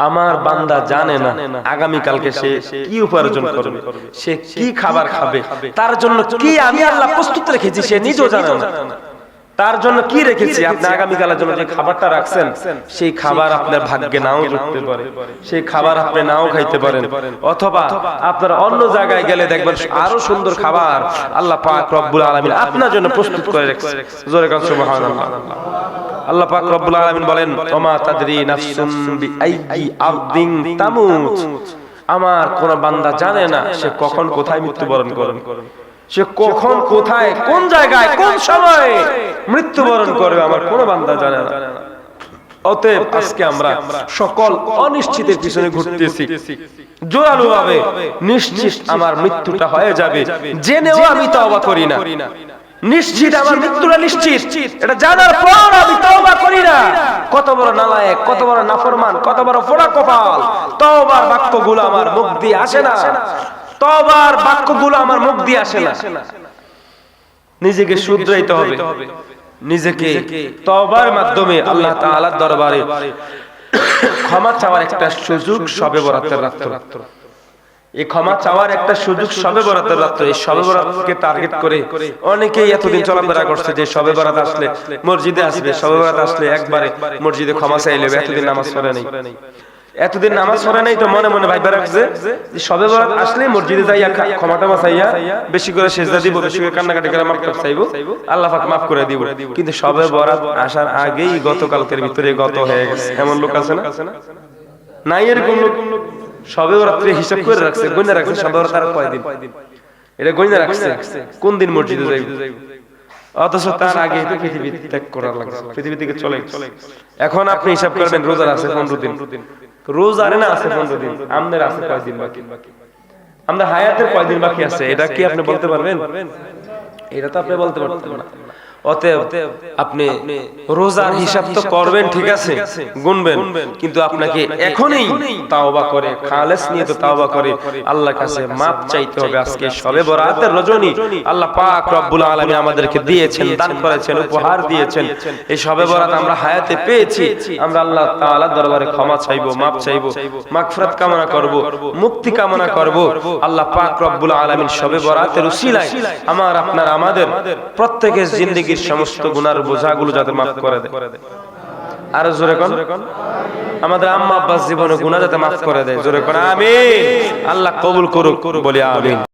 আমার বান্দা জানে না আগামী কালকে সে কি উপার্জন করবে, সে কি খাবার খাবে, তার জন্য কি আমি আল্লাহ প্রস্তুত রেখেছি সে নিজেও জানে না। তার জন্য কি রেখেছি, আপনি আগামী কালের জন্য যে খাবারটা রাখছেন সেই খাবার আপনার ভাগ্যে নাও জুটতে পারে, সেই খাবার আপনি নাও খাইতে পারেন, অথবা আপনার অন্য জায়গায় গেলে দেখবেন আরো সুন্দর খাবার আল্লাহ পাক রব্বুল আলামিন আপনার জন্য প্রস্তুত করে রেখেছে। জোরে কান সুবহানাল্লাহ। আল্লাহ পাক রব্বুল আলামিন বলেন ওমা তাদরি নাফসুম বিআইয়ি আরদিন তামুত, আমার কোন বান্দা জানে না সে কখন কোথায় মৃত্যুবরণ করবে, সে কখন কোথায় কোন জায়গায় কোন সময়ে মৃত্যুবরণ করবে, আমার কোন বান্দা জানে না। অতএব আজকে আমরা সকল অনিশ্চিতের পিছনে ঘুরতেছি, জোরালো ভাবে নিশ্চিত আমার মৃত্যুটা হয়ে যাবে জেনেও আমি তওবা করি না, নিশ্চিত আমার মৃত্যুটা নিশ্চিত এটা জানার পর আমি তওবা করি না। কত বড় নালায়েক, কত বড় নাফরমান, কত বড় ফোড়া কপাল! তওবার বাক্যগুলো আমার মুখ দিয়ে আসে না, তওবার বাক্যগুলো আমার মুখ দিয়ে আসে না। নিজেকে শুধরাইতে হবে, নিজেকে তওবার মাধ্যমে আল্লাহ তাআলার দরবারে ক্ষমা চাওয়ার একটা সুযোগ শবে বরাতের রাত্র। এই ক্ষমা চাওয়ার একটা সুযোগ শবে বরাতের রাত্র। এই শবে বরাতকে টার্গেট করে অনেকেই এতদিন চলাফেরা করছে যে শবে বরাত আসলে মসজিদে আসবে, শবে বরাত আসলে একবারে মসজিদে ক্ষমা চাইলে, এতদিন নামাজ পড়ে নেই। এতদিন নামাজ পড়ে নাই তো মনে মনে ভাইবা রাখছে যে শবে বরাত আসলে মসজিদে যাইয়া ক্ষমাটা চাইয়া বেশি করে সেজদা দিব, বেশি করে কান্নাকাটি করে মাফ চাইবো, আল্লাহ পাক মাফ করে দিব। কিন্তু শবে বরাত আসার আগেই গতকালকের ভিতরে গত হয়ে গেছে, এমন লোক আছে না? নাই এরকম লোক? শবে বরাতের হিসাব করে রাখছে, গণনা রাখছে শবে বরাত আর কয়দিন, এটা গণনা রাখছে কোন দিন মসজিদে যাইব, অথচ তার আগে তো পৃথিবী ত্যাগ করা লাগছে, পৃথিবী থেকে চলে। এখন আপনি হিসাব করবেন রোজার আছে 15 দিন, রোজার না আছে 15 দিন, আমাদের আছে কয়দিন বাকি, আমরা হায়াতের কয়দিন বাকি আছে, এটা কি আপনি বলতে পারবেন? এটা তো আপনি বলতে পারতেন না। অতএব আপনি রোজার হিসাব তো করবেন, ঠিক আছে, গুনবেন, কিন্তু আপনাকে এখনই তাওবা করে খালেস নিয়ে তো তাওবা করে আল্লাহর কাছে মাপ চাইতে হবে। আজকে শবে বরাতের রজনী আল্লাহ পাক রব্বুল আলামিন আমাদেরকে দিয়েছেন, দান করেছেন, উপহার দিয়েছেন। এই শবে বরাত আমরা হায়াতে পেয়েছি, আমরা আল্লাহ তাআলার দরবারে ক্ষমা চাইবো, মাপ চাইবো, মাগফিরাত কামনা করব, মুক্তি কামনা করব। আল্লাহ পাক রব্বুল আলামিন শবে বরাতের উসিলায় আমার আপনার আমাদের প্রত্যেকের জিন্দেগি সমস্ত গুনার বোঝাগুলো যাতে মাফ করে দেয়। আর জোরে কোন আমাদের আম্মা আব্বার জীবনে গুনাহ যাতে মাফ করে দেয়, জোরে কোন আমিন। আল্লাহ কবুল করুক, বলি আমিন।